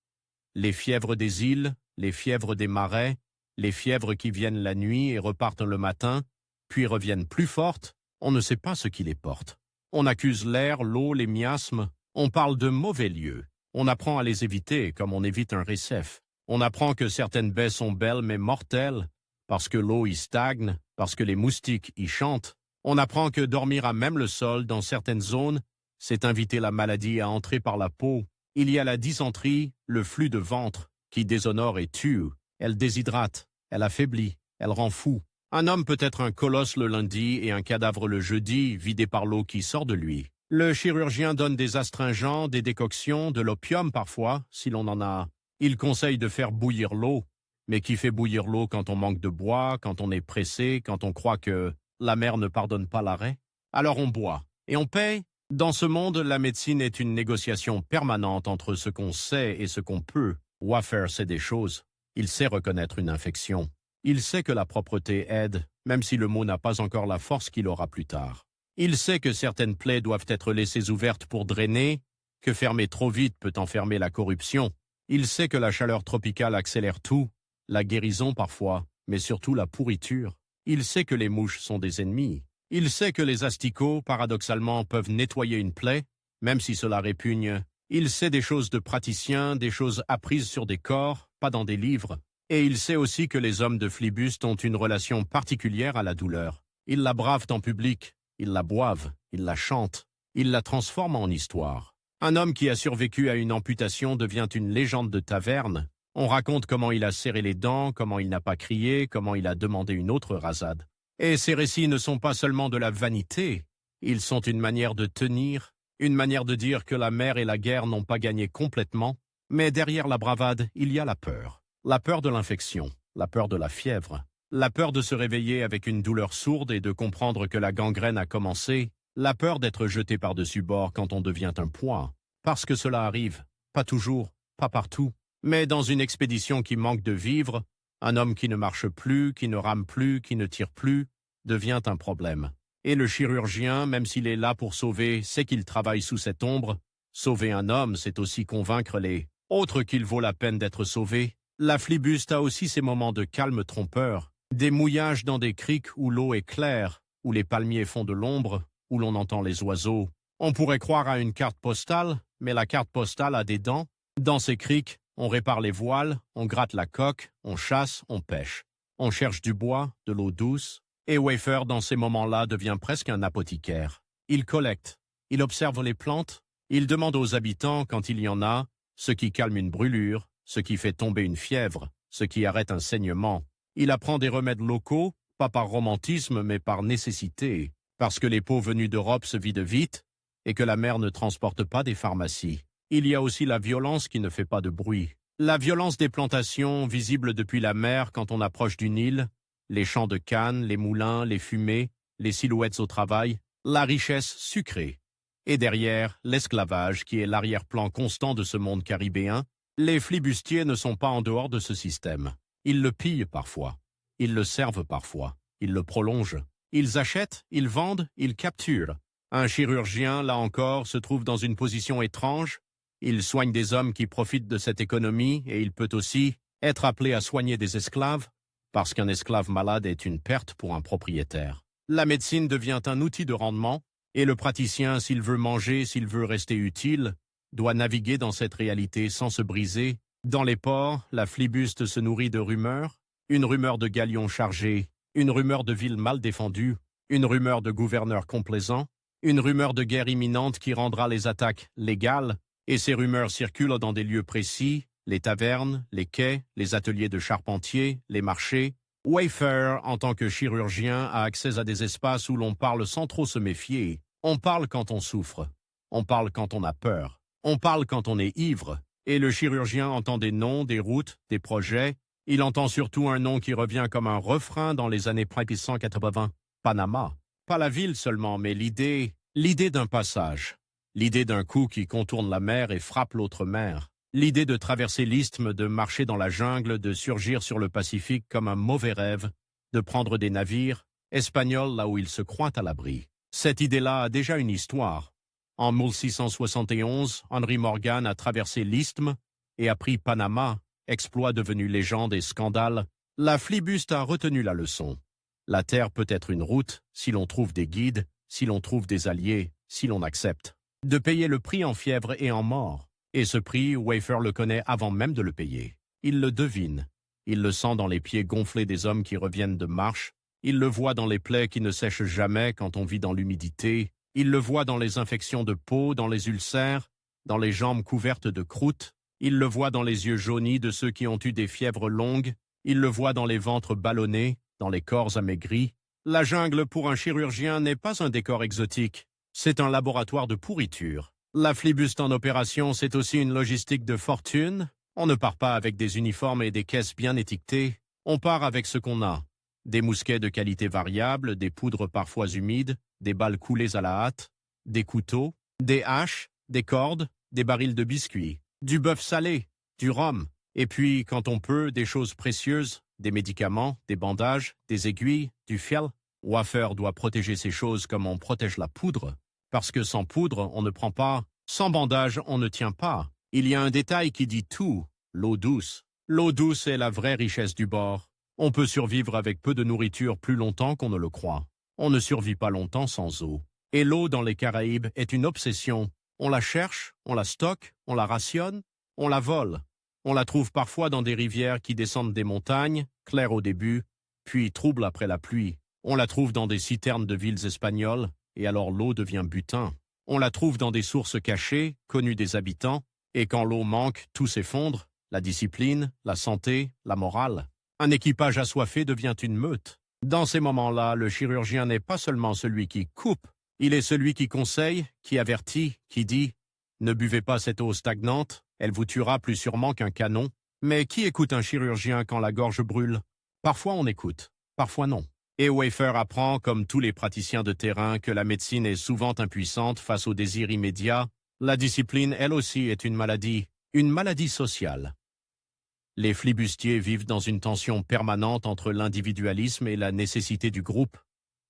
S1: Les fièvres des îles, les fièvres des marais, les fièvres qui viennent la nuit et repartent le matin, puis reviennent plus fortes. On ne sait pas ce qui les porte. On accuse l'air, l'eau, les miasmes. On parle de mauvais lieux. On apprend à les éviter comme on évite un récef. On apprend que certaines baies sont belles mais mortelles, parce que l'eau y stagne, parce que les moustiques y chantent. On apprend que dormir à même le sol dans certaines zones, c'est inviter la maladie à entrer par la peau. Il y a la dysenterie, le flux de ventre, qui déshonore et tue. Elle déshydrate, elle affaiblit, elle rend fou. Un homme peut être un colosse le lundi et un cadavre le jeudi, vidé par l'eau qui sort de lui. Le chirurgien donne des astringents, des décoctions, de l'opium parfois, si l'on en a. Il conseille de faire bouillir l'eau. Mais qui fait bouillir l'eau quand on manque de bois, quand on est pressé, quand on croit que la mer ne pardonne pas l'arrêt? Alors on boit. Et on paye? Dans ce monde, la médecine est une négociation permanente entre ce qu'on sait et ce qu'on peut. Waffer sait des choses. Il sait reconnaître une infection. Il sait que la propreté aide, même si le mot n'a pas encore la force qu'il aura plus tard. Il sait que certaines plaies doivent être laissées ouvertes pour drainer, que fermer trop vite peut enfermer la corruption. Il sait que la chaleur tropicale accélère tout, la guérison parfois, mais surtout la pourriture. Il sait que les mouches sont des ennemis. Il sait que les asticots, paradoxalement, peuvent nettoyer une plaie, même si cela répugne. Il sait des choses de praticiens, des choses apprises sur des corps, pas dans des livres. Et il sait aussi que les hommes de Flibuste ont une relation particulière à la douleur. Ils la bravent en public. Ils la boivent, ils la chantent, ils la transforment en histoire. Un homme qui a survécu à une amputation devient une légende de taverne. On raconte comment il a serré les dents, comment il n'a pas crié, comment il a demandé une autre rasade. Et ces récits ne sont pas seulement de la vanité, ils sont une manière de tenir, une manière de dire que la mer et la guerre n'ont pas gagné complètement, mais derrière la bravade, il y a la peur. La peur de l'infection, la peur de la fièvre. La peur de se réveiller avec une douleur sourde et de comprendre que la gangrène a commencé, la peur d'être jeté par-dessus bord quand on devient un poids. Parce que cela arrive, pas toujours, pas partout, mais dans une expédition qui manque de vivre, un homme qui ne marche plus, qui ne rame plus, qui ne tire plus, devient un problème. Et le chirurgien, même s'il est là pour sauver, sait qu'il travaille sous cette ombre. Sauver un homme, c'est aussi convaincre les autres qu'il vaut la peine d'être sauvé. La flibuste a aussi ses moments de calme trompeur. Des mouillages dans des criques où l'eau est claire, où les palmiers font de l'ombre, où l'on entend les oiseaux. On pourrait croire à une carte postale, mais la carte postale a des dents. Dans ces criques, on répare les voiles, on gratte la coque, on chasse, on pêche. On cherche du bois, de l'eau douce. Et Waffer, dans ces moments-là, devient presque un apothicaire. Il collecte, il observe les plantes, il demande aux habitants, quand il y en a, ce qui calme une brûlure, ce qui fait tomber une fièvre, ce qui arrête un saignement. Il apprend des remèdes locaux, pas par romantisme, mais par nécessité, parce que les peaux venues d'Europe se vident vite et que la mer ne transporte pas des pharmacies. Il y a aussi la violence qui ne fait pas de bruit. La violence des plantations, visible depuis la mer quand on approche du Nil, les champs de canne, les moulins, les fumées, les silhouettes au travail, la richesse sucrée. Et derrière, l'esclavage qui est l'arrière-plan constant de ce monde caribéen, les flibustiers ne sont pas en dehors de ce système. Ils le pillent parfois, ils le servent parfois, ils le prolongent. Ils achètent, ils vendent, ils capturent. Un chirurgien, là encore, se trouve dans une position étrange. Il soigne des hommes qui profitent de cette économie et il peut aussi être appelé à soigner des esclaves, parce qu'un esclave malade est une perte pour un propriétaire. La médecine devient un outil de rendement, et le praticien, s'il veut manger, s'il veut rester utile, doit naviguer dans cette réalité sans se briser. Dans les ports, la flibuste se nourrit de rumeurs, une rumeur de galions chargés, une rumeur de ville mal défendue, une rumeur de gouverneur complaisant, une rumeur de guerre imminente qui rendra les attaques légales, et ces rumeurs circulent dans des lieux précis, les tavernes, les quais, les ateliers de charpentiers, les marchés. Wayfarer, en tant que chirurgien, a accès à des espaces où l'on parle sans trop se méfier. On parle quand on souffre, on parle quand on a peur, on parle quand on est ivre, et le chirurgien entend des noms, des routes, des projets. Il entend surtout un nom qui revient comme un refrain dans les années 1880, Panama. Pas la ville seulement, mais l'idée d'un passage, l'idée d'un coup qui contourne la mer et frappe l'autre mer, l'idée de traverser l'isthme, de marcher dans la jungle, de surgir sur le Pacifique comme un mauvais rêve, de prendre des navires espagnols là où ils se croient à l'abri. Cette idée-là a déjà une histoire. En 1671, Henry Morgan a traversé l'isthme et a pris Panama, exploit devenu légende et scandale. La flibuste a retenu la leçon. La terre peut être une route si l'on trouve des guides, si l'on trouve des alliés, si l'on accepte de payer le prix en fièvre et en mort. Et ce prix, Wayfarer le connaît avant même de le payer. Il le devine. Il le sent dans les pieds gonflés des hommes qui reviennent de marche. Il le voit dans les plaies qui ne sèchent jamais quand on vit dans l'humidité. Il le voit dans les infections de peau, dans les ulcères, dans les jambes couvertes de croûte. Il le voit dans les yeux jaunis de ceux qui ont eu des fièvres longues. Il le voit dans les ventres ballonnés, dans les corps amaigris. La jungle pour un chirurgien n'est pas un décor exotique. C'est un laboratoire de pourriture. La flibuste en opération, c'est aussi une logistique de fortune. On ne part pas avec des uniformes et des caisses bien étiquetées. On part avec ce qu'on a. Des mousquets de qualité variable, des poudres parfois humides, des balles coulées à la hâte, des couteaux, des haches, des cordes, des barils de biscuits, du bœuf salé, du rhum, et puis, quand on peut, des choses précieuses, des médicaments, des bandages, des aiguilles, du fiel. Wayfarer doit protéger ces choses comme on protège la poudre, parce que sans poudre, on ne prend pas, sans bandage, on ne tient pas. Il y a un détail qui dit tout, l'eau douce. L'eau douce est la vraie richesse du bord. On peut survivre avec peu de nourriture plus longtemps qu'on ne le croit. On ne survit pas longtemps sans eau. Et l'eau dans les Caraïbes est une obsession. On la cherche, on la stocke, on la rationne, on la vole. On la trouve parfois dans des rivières qui descendent des montagnes, claires au début, puis troubles après la pluie. On la trouve dans des citernes de villes espagnoles, et alors l'eau devient butin. On la trouve dans des sources cachées, connues des habitants, et quand l'eau manque, tout s'effondre, la discipline, la santé, la morale. Un équipage assoiffé devient une meute. Dans ces moments-là, le chirurgien n'est pas seulement celui qui coupe, il est celui qui conseille, qui avertit, qui dit « Ne buvez pas cette eau stagnante, elle vous tuera plus sûrement qu'un canon. » Mais qui écoute un chirurgien quand la gorge brûle? Parfois on écoute, parfois non. Et Wayfarer apprend, comme tous les praticiens de terrain, que la médecine est souvent impuissante face aux désirs immédiats. La discipline, elle aussi, est une maladie sociale. Les flibustiers vivent dans une tension permanente entre l'individualisme et la nécessité du groupe.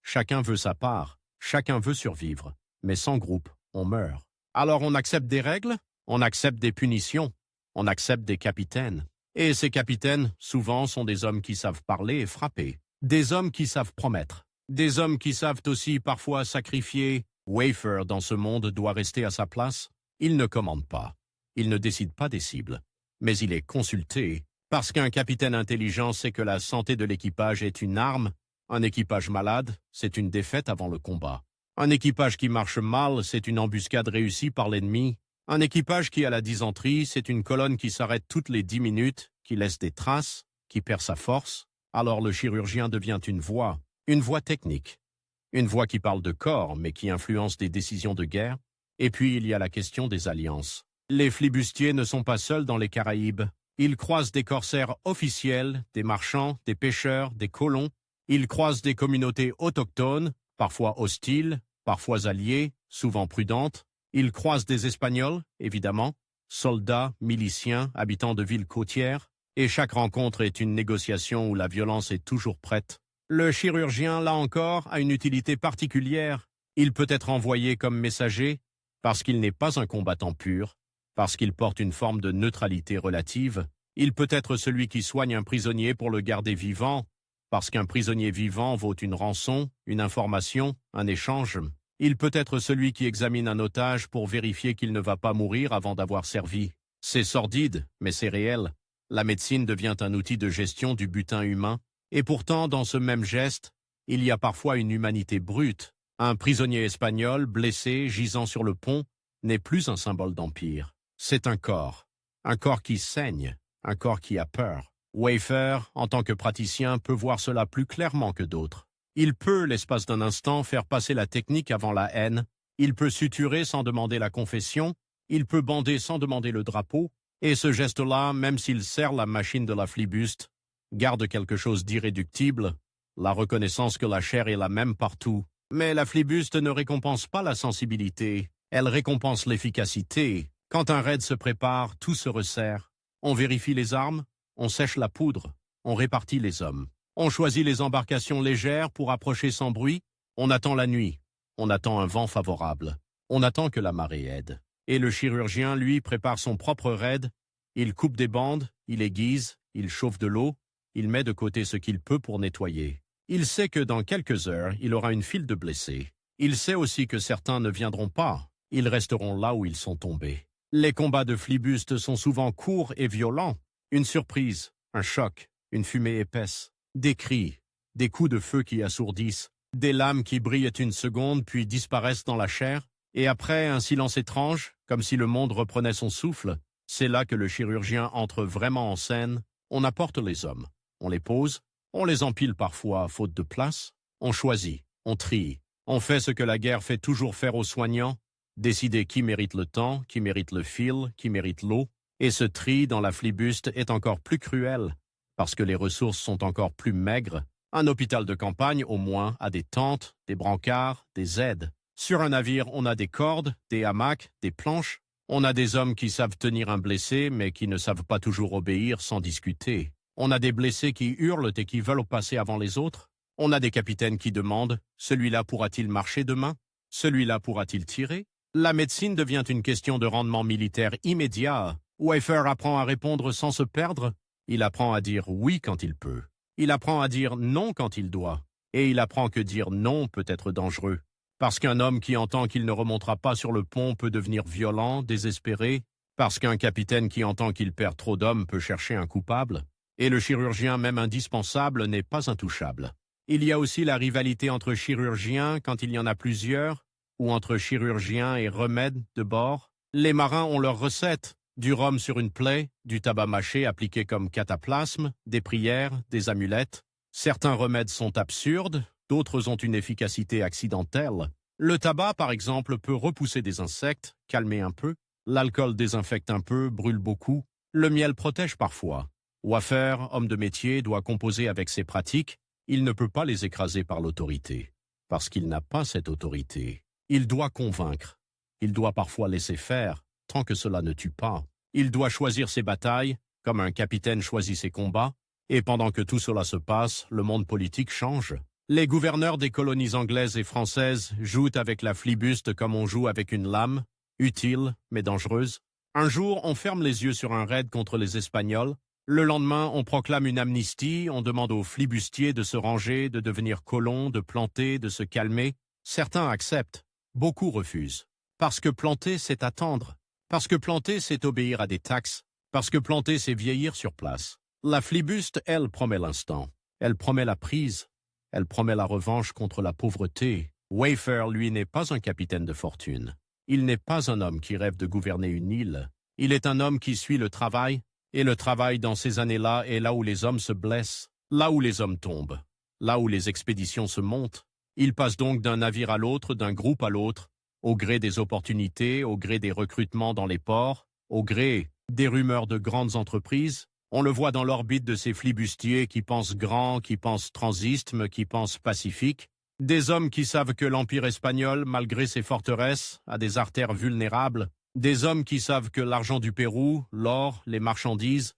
S1: Chacun veut sa part, chacun veut survivre, mais sans groupe, on meurt. Alors on accepte des règles, on accepte des punitions, on accepte des capitaines. Et ces capitaines, souvent, sont des hommes qui savent parler et frapper, des hommes qui savent promettre, des hommes qui savent aussi parfois sacrifier. Wayfarer dans ce monde doit rester à sa place. Il ne commande pas, il ne décide pas des cibles. Mais il est consulté, parce qu'un capitaine intelligent sait que la santé de l'équipage est une arme. Un équipage malade, c'est une défaite avant le combat. Un équipage qui marche mal, c'est une embuscade réussie par l'ennemi. Un équipage qui a la dysenterie, c'est une colonne qui s'arrête toutes les 10 minutes, qui laisse des traces, qui perd sa force. Alors le chirurgien devient une voix technique. Une voix qui parle de corps, mais qui influence des décisions de guerre. Et puis il y a la question des alliances. Les flibustiers ne sont pas seuls dans les Caraïbes. Il croise des corsaires officiels, des marchands, des pêcheurs, des colons. Il croise des communautés autochtones, parfois hostiles, parfois alliées, souvent prudentes. Il croise des Espagnols, évidemment, soldats, miliciens, habitants de villes côtières. Et chaque rencontre est une négociation où la violence est toujours prête. Le chirurgien, là encore, a une utilité particulière. Il peut être envoyé comme messager parce qu'il n'est pas un combattant pur, parce qu'il porte une forme de neutralité relative. Il peut être celui qui soigne un prisonnier pour le garder vivant, parce qu'un prisonnier vivant vaut une rançon, une information, un échange. Il peut être celui qui examine un otage pour vérifier qu'il ne va pas mourir avant d'avoir servi. C'est sordide, mais c'est réel. La médecine devient un outil de gestion du butin humain, et pourtant, dans ce même geste, il y a parfois une humanité brute. Un prisonnier espagnol, blessé, gisant sur le pont, n'est plus un symbole d'empire. C'est un corps qui saigne, un corps qui a peur. Wafer, en tant que praticien, peut voir cela plus clairement que d'autres. Il peut, l'espace d'un instant, faire passer la technique avant la haine. Il peut suturer sans demander la confession. Il peut bander sans demander le drapeau. Et ce geste-là, même s'il sert la machine de la flibuste, garde quelque chose d'irréductible, la reconnaissance que la chair est la même partout. Mais la flibuste ne récompense pas la sensibilité, elle récompense l'efficacité. Quand un raid se prépare, tout se resserre. On vérifie les armes, on sèche la poudre, on répartit les hommes. On choisit les embarcations légères pour approcher sans bruit. On attend la nuit, on attend un vent favorable. On attend que la marée aide. Et le chirurgien, lui, prépare son propre raid. Il coupe des bandes, il aiguise, il chauffe de l'eau, il met de côté ce qu'il peut pour nettoyer. Il sait que dans quelques heures, il aura une file de blessés. Il sait aussi que certains ne viendront pas. Ils resteront là où ils sont tombés. Les combats de flibuste sont souvent courts et violents. Une surprise, un choc, une fumée épaisse, des cris, des coups de feu qui assourdissent, des lames qui brillent une seconde puis disparaissent dans la chair, et après un silence étrange, comme si le monde reprenait son souffle. C'est là que le chirurgien entre vraiment en scène. On apporte les hommes, on les pose, on les empile parfois faute de place, on choisit, on trie, on fait ce que la guerre fait toujours faire aux soignants, décider qui mérite le temps, qui mérite le fil, qui mérite l'eau, et ce tri dans la flibuste est encore plus cruel, parce que les ressources sont encore plus maigres. Un hôpital de campagne, au moins, a des tentes, des brancards, des aides. Sur un navire, on a des cordes, des hamacs, des planches. On a des hommes qui savent tenir un blessé, mais qui ne savent pas toujours obéir sans discuter. On a des blessés qui hurlent et qui veulent passer avant les autres. On a des capitaines qui demandent « Celui-là pourra-t-il marcher demain? Celui-là pourra-t-il tirer ?» La médecine devient une question de rendement militaire immédiat. Wafer apprend à répondre sans se perdre. Il apprend à dire oui quand il peut. Il apprend à dire non quand il doit. Et il apprend que dire non peut être dangereux. Parce qu'un homme qui entend qu'il ne remontera pas sur le pont peut devenir violent, désespéré. Parce qu'un capitaine qui entend qu'il perd trop d'hommes peut chercher un coupable. Et le chirurgien, même indispensable, n'est pas intouchable. Il y a aussi la rivalité entre chirurgiens, quand il y en a plusieurs, ou entre chirurgiens et remèdes de bord. Les marins ont leurs recettes. Du rhum sur une plaie, du tabac mâché appliqué comme cataplasme, des prières, des amulettes. Certains remèdes sont absurdes, d'autres ont une efficacité accidentelle. Le tabac, par exemple, peut repousser des insectes, calmer un peu. L'alcool désinfecte un peu, brûle beaucoup. Le miel protège parfois. Wafer, homme de métier, doit composer avec ses pratiques. Il ne peut pas les écraser par l'autorité, parce qu'il n'a pas cette autorité. Il doit convaincre. Il doit parfois laisser faire, tant que cela ne tue pas. Il doit choisir ses batailles, comme un capitaine choisit ses combats. Et pendant que tout cela se passe, le monde politique change. Les gouverneurs des colonies anglaises et françaises jouent avec la flibuste comme on joue avec une lame, utile mais dangereuse. Un jour, on ferme les yeux sur un raid contre les Espagnols. Le lendemain, on proclame une amnistie, on demande aux flibustiers de se ranger, de devenir colons, de planter, de se calmer. Certains acceptent, beaucoup refusent. Parce que planter, c'est attendre. Parce que planter, c'est obéir à des taxes. Parce que planter, c'est vieillir sur place. La flibuste, elle, promet l'instant. Elle promet la prise. Elle promet la revanche contre la pauvreté. Wafer, lui, n'est pas un capitaine de fortune. Il n'est pas un homme qui rêve de gouverner une île. Il est un homme qui suit le travail, et le travail dans ces années-là est là où les hommes se blessent, là où les hommes tombent, là où les expéditions se montent. Il passe donc d'un navire à l'autre, d'un groupe à l'autre, au gré des opportunités, au gré des recrutements dans les ports, au gré des rumeurs de grandes entreprises. On le voit dans l'orbite de ces flibustiers qui pensent grand, qui pensent transisme, qui pensent pacifique. Des hommes qui savent que l'Empire espagnol, malgré ses forteresses, a des artères vulnérables. Des hommes qui savent que l'argent du Pérou, l'or, les marchandises,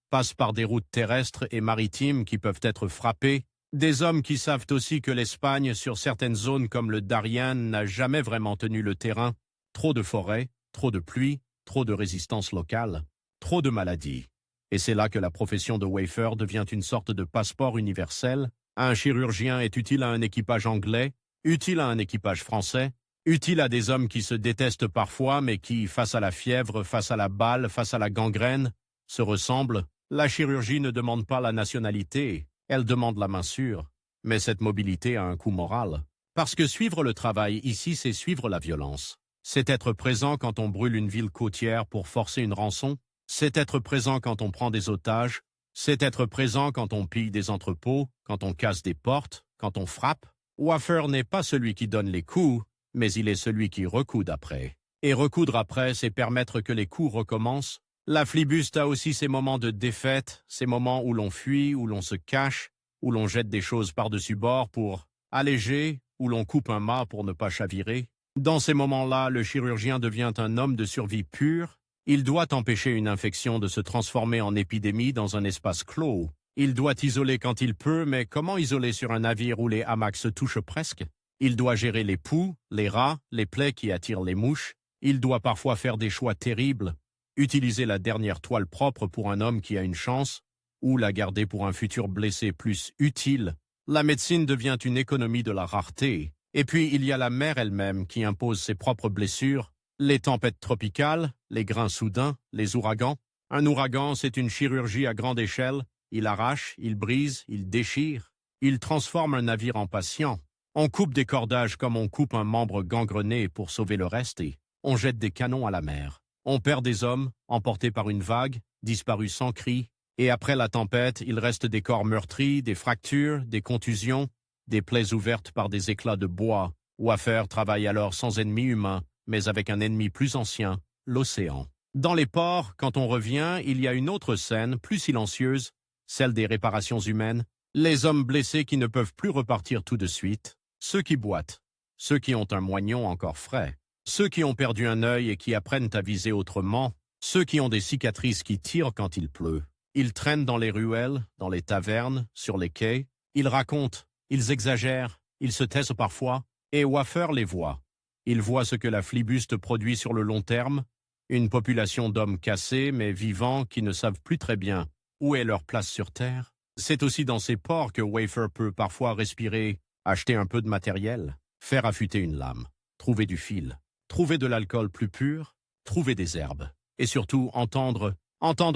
S1: passent par des routes terrestres et maritimes qui peuvent être frappées. Des hommes qui savent aussi que l'Espagne, sur certaines zones comme le Darien, n'a jamais vraiment tenu le terrain. Trop de forêts, trop de pluie, trop de résistance locale, trop de maladies. Et c'est là que la profession de wafer devient une sorte de passeport universel. Un chirurgien est utile à un équipage anglais, utile à un équipage français, utile à des hommes qui se détestent parfois mais qui, face à la fièvre, face à la balle, face à la gangrène, se ressemblent. La chirurgie ne demande pas la nationalité, elle demande la main sûre. Mais cette mobilité a un coût moral. Parce que suivre le travail ici, c'est suivre la violence. C'est être présent quand on brûle une ville côtière pour forcer une rançon. C'est être présent quand on prend des otages. C'est être présent quand on pille des entrepôts, quand on casse des portes, quand on frappe. Wafer n'est pas celui qui donne les coups, mais il est celui qui recoude après. Et recoudre après, c'est permettre que les coups recommencent. La flibuste a aussi ses moments de défaite, ces moments où l'on fuit, où l'on se cache, où l'on jette des choses par-dessus bord pour alléger, où l'on coupe un mât pour ne pas chavirer. Dans ces moments-là, le chirurgien devient un homme de survie pur. Il doit empêcher une infection de se transformer en épidémie dans un espace clos. Il doit isoler quand il peut, mais comment isoler sur un navire où les hamacs se touchent presque? Il doit gérer les poux, les rats, les plaies qui attirent les mouches. Il doit parfois faire des choix terribles. Utiliser la dernière toile propre pour un homme qui a une chance, ou la garder pour un futur blessé plus utile. La médecine devient une économie de la rareté. Et puis il y a la mer elle-même qui impose ses propres blessures. Les tempêtes tropicales, les grains soudains, les ouragans. Un ouragan, c'est une chirurgie à grande échelle. Il arrache, il brise, il déchire. Il transforme un navire en patient. On coupe des cordages comme on coupe un membre gangrené pour sauver le reste et on jette des canons à la mer. On perd des hommes, emportés par une vague, disparus sans cri. Et après la tempête, il reste des corps meurtris, des fractures, des contusions, des plaies ouvertes par des éclats de bois. Wafer travaille alors sans ennemi humain, mais avec un ennemi plus ancien, l'océan. Dans les ports, quand on revient, il y a une autre scène, plus silencieuse, celle des réparations humaines. Les hommes blessés qui ne peuvent plus repartir tout de suite, ceux qui boitent, ceux qui ont un moignon encore frais, ceux qui ont perdu un œil et qui apprennent à viser autrement, ceux qui ont des cicatrices qui tirent quand il pleut. Ils traînent dans les ruelles, dans les tavernes, sur les quais. Ils racontent, ils exagèrent, ils se taisent parfois, et Wafer les voit. Il voit ce que la flibuste produit sur le long terme, une population d'hommes cassés mais vivants qui ne savent plus très bien où est leur place sur Terre. C'est aussi dans ces ports que Wafer peut parfois respirer, acheter un peu de matériel, faire affûter une lame, trouver du fil, trouver de l'alcool plus pur, trouver des herbes, et surtout entendre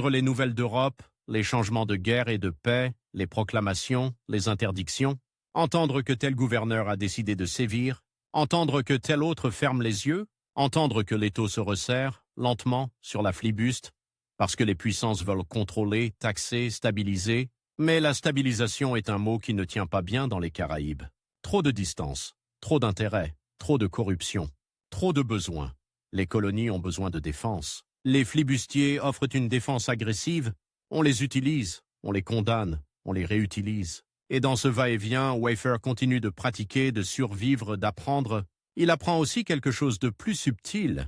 S1: les nouvelles d'Europe, les changements de guerre et de paix, les proclamations, les interdictions, entendre que tel gouverneur a décidé de sévir, entendre que tel autre ferme les yeux, entendre que l'étau se resserre, lentement, sur la flibuste, parce que les puissances veulent contrôler, taxer, stabiliser, mais la stabilisation est un mot qui ne tient pas bien dans les Caraïbes. Trop de distance, trop d'intérêt, trop de corruption, trop de besoins. Les colonies ont besoin de défense. Les flibustiers offrent une défense agressive, on les utilise, on les condamne, on les réutilise. Et dans ce va-et-vient, Wafer continue de pratiquer, de survivre, d'apprendre. Il apprend aussi quelque chose de plus subtil.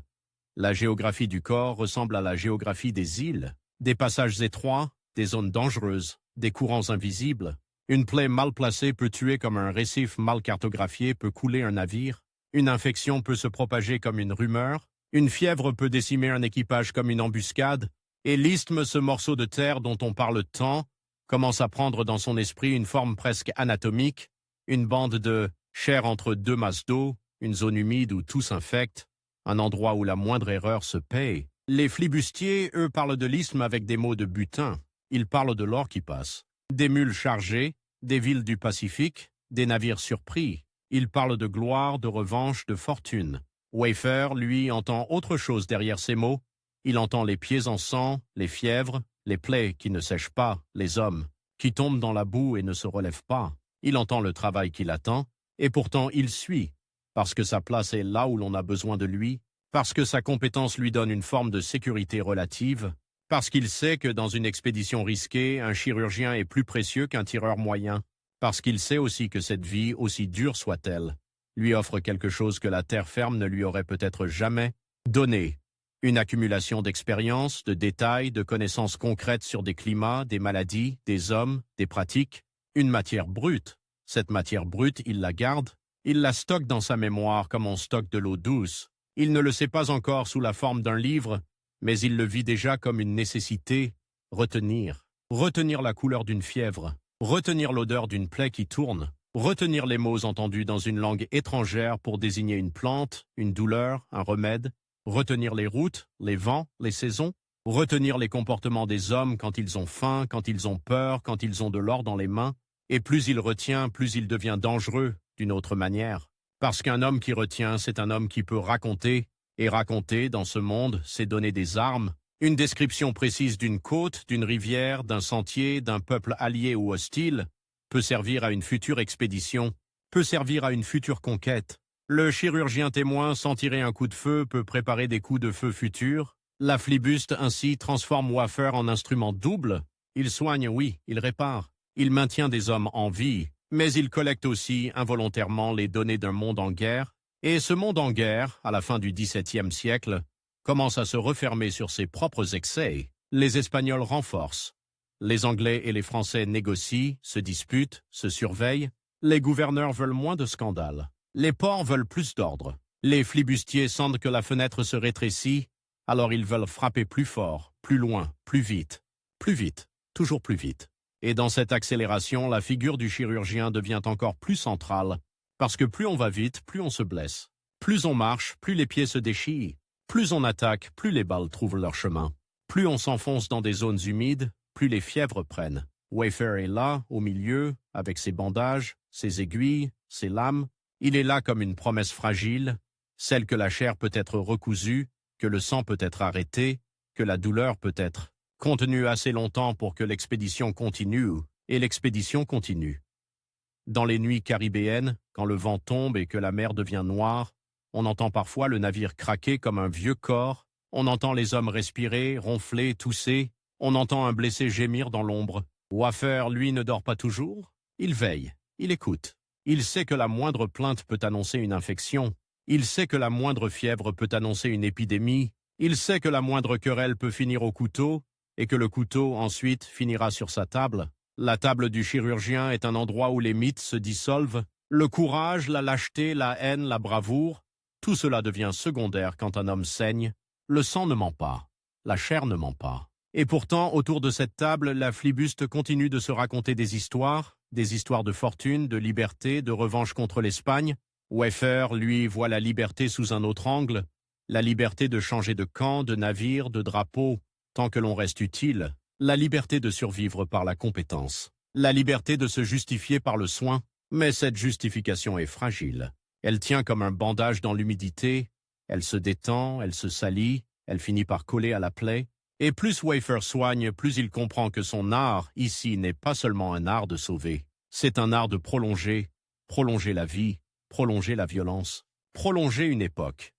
S1: La géographie du corps ressemble à la géographie des îles, des passages étroits, des zones dangereuses, des courants invisibles. Une plaie mal placée peut tuer comme un récif mal cartographié peut couler un navire. Une infection peut se propager comme une rumeur. Une fièvre peut décimer un équipage comme une embuscade. Et l'isthme, ce morceau de terre dont on parle tant, commence à prendre dans son esprit une forme presque anatomique, une bande de chair entre deux masses d'eau, une zone humide où tout s'infecte, un endroit où la moindre erreur se paye. Les flibustiers, eux, parlent de l'isthme avec des mots de butin. Ils parlent de l'or qui passe, des mules chargées, des villes du Pacifique, des navires surpris. Ils parlent de gloire, de revanche, de fortune. Wafer, lui, entend autre chose derrière ces mots. Il entend les pieds en sang, les fièvres, les plaies qui ne sèchent pas, les hommes qui tombent dans la boue et ne se relèvent pas. Il entend le travail qui l'attend, et pourtant il suit, parce que sa place est là où l'on a besoin de lui, parce que sa compétence lui donne une forme de sécurité relative, Parce qu'il sait que dans une expédition risquée, un chirurgien est plus précieux qu'un tireur moyen. Parce qu'il sait aussi que cette vie, aussi dure soit-elle, lui offre quelque chose que la terre ferme ne lui aurait peut-être jamais donné. Une accumulation d'expériences, de détails, de connaissances concrètes sur des climats, des maladies, des hommes, des pratiques. Une matière brute. Cette matière brute, il la garde. Il la stocke dans sa mémoire comme on stocke de l'eau douce. Il ne le sait pas encore sous la forme d'un livre, mais il le vit déjà comme une nécessité. Retenir. Retenir la couleur d'une fièvre. Retenir l'odeur d'une plaie qui tourne. Retenir les mots entendus dans une langue étrangère pour désigner une plante, une douleur, un remède. Retenir les routes, les vents, les saisons. Retenir les comportements des hommes quand ils ont faim, quand ils ont peur, quand ils ont de l'or dans les mains. Et plus il retient, plus il devient dangereux, d'une autre manière. Parce qu'un homme qui retient, c'est un homme qui peut raconter, et raconter, dans ce monde, c'est donner des armes, une description précise d'une côte, d'une rivière, d'un sentier, d'un peuple allié ou hostile, peut servir à une future expédition, peut servir à une future conquête. Le chirurgien témoin, sans tirer un coup de feu, peut préparer des coups de feu futurs. La flibuste, ainsi, transforme Wafer en instrument double. Il soigne, oui, il répare. Il maintient des hommes en vie, mais il collecte aussi, involontairement, les données d'un monde en guerre. Et ce monde en guerre, à la fin du XVIIe siècle, commence à se refermer sur ses propres excès. Les Espagnols renforcent. Les Anglais et les Français négocient, se disputent, se surveillent. Les gouverneurs veulent moins de scandales. Les ports veulent plus d'ordre. Les flibustiers sentent que la fenêtre se rétrécit, alors ils veulent frapper plus fort, plus loin, plus vite, toujours plus vite. Et dans cette accélération, la figure du chirurgien devient encore plus centrale, parce que plus on va vite, plus on se blesse. Plus on marche, plus les pieds se déchirent. Plus on attaque, plus les balles trouvent leur chemin. Plus on s'enfonce dans des zones humides, plus les fièvres prennent. Wafer est là, au milieu, avec ses bandages, ses aiguilles, ses lames. Il est là comme une promesse fragile, celle que la chair peut être recousue, que le sang peut être arrêté, que la douleur peut être contenue assez longtemps pour que l'expédition continue, et l'expédition continue. Dans les nuits caribéennes, quand le vent tombe et que la mer devient noire, on entend parfois le navire craquer comme un vieux corps, on entend les hommes respirer, ronfler, tousser, on entend un blessé gémir dans l'ombre. Wafer, lui, ne dort pas toujours. Il veille, il écoute. Il sait que la moindre plainte peut annoncer une infection. Il sait que la moindre fièvre peut annoncer une épidémie. Il sait que la moindre querelle peut finir au couteau et que le couteau, ensuite, finira sur sa table. La table du chirurgien est un endroit où les mythes se dissolvent. Le courage, la lâcheté, la haine, la bravoure, tout cela devient secondaire quand un homme saigne. Le sang ne ment pas. La chair ne ment pas. Et pourtant, autour de cette table, la flibuste continue de se raconter des histoires de fortune, de liberté, de revanche contre l'Espagne. Wafer, lui, voit la liberté sous un autre angle, la liberté de changer de camp, de navire, de drapeau, tant que l'on reste utile, la liberté de survivre par la compétence, la liberté de se justifier par le soin, mais cette justification est fragile. Elle tient comme un bandage dans l'humidité, elle se détend, elle se salit, elle finit par coller à la plaie. Et plus Wafer soigne, plus il comprend que son art, ici, n'est pas seulement un art de sauver. C'est un art de prolonger la vie, prolonger la violence, prolonger une époque.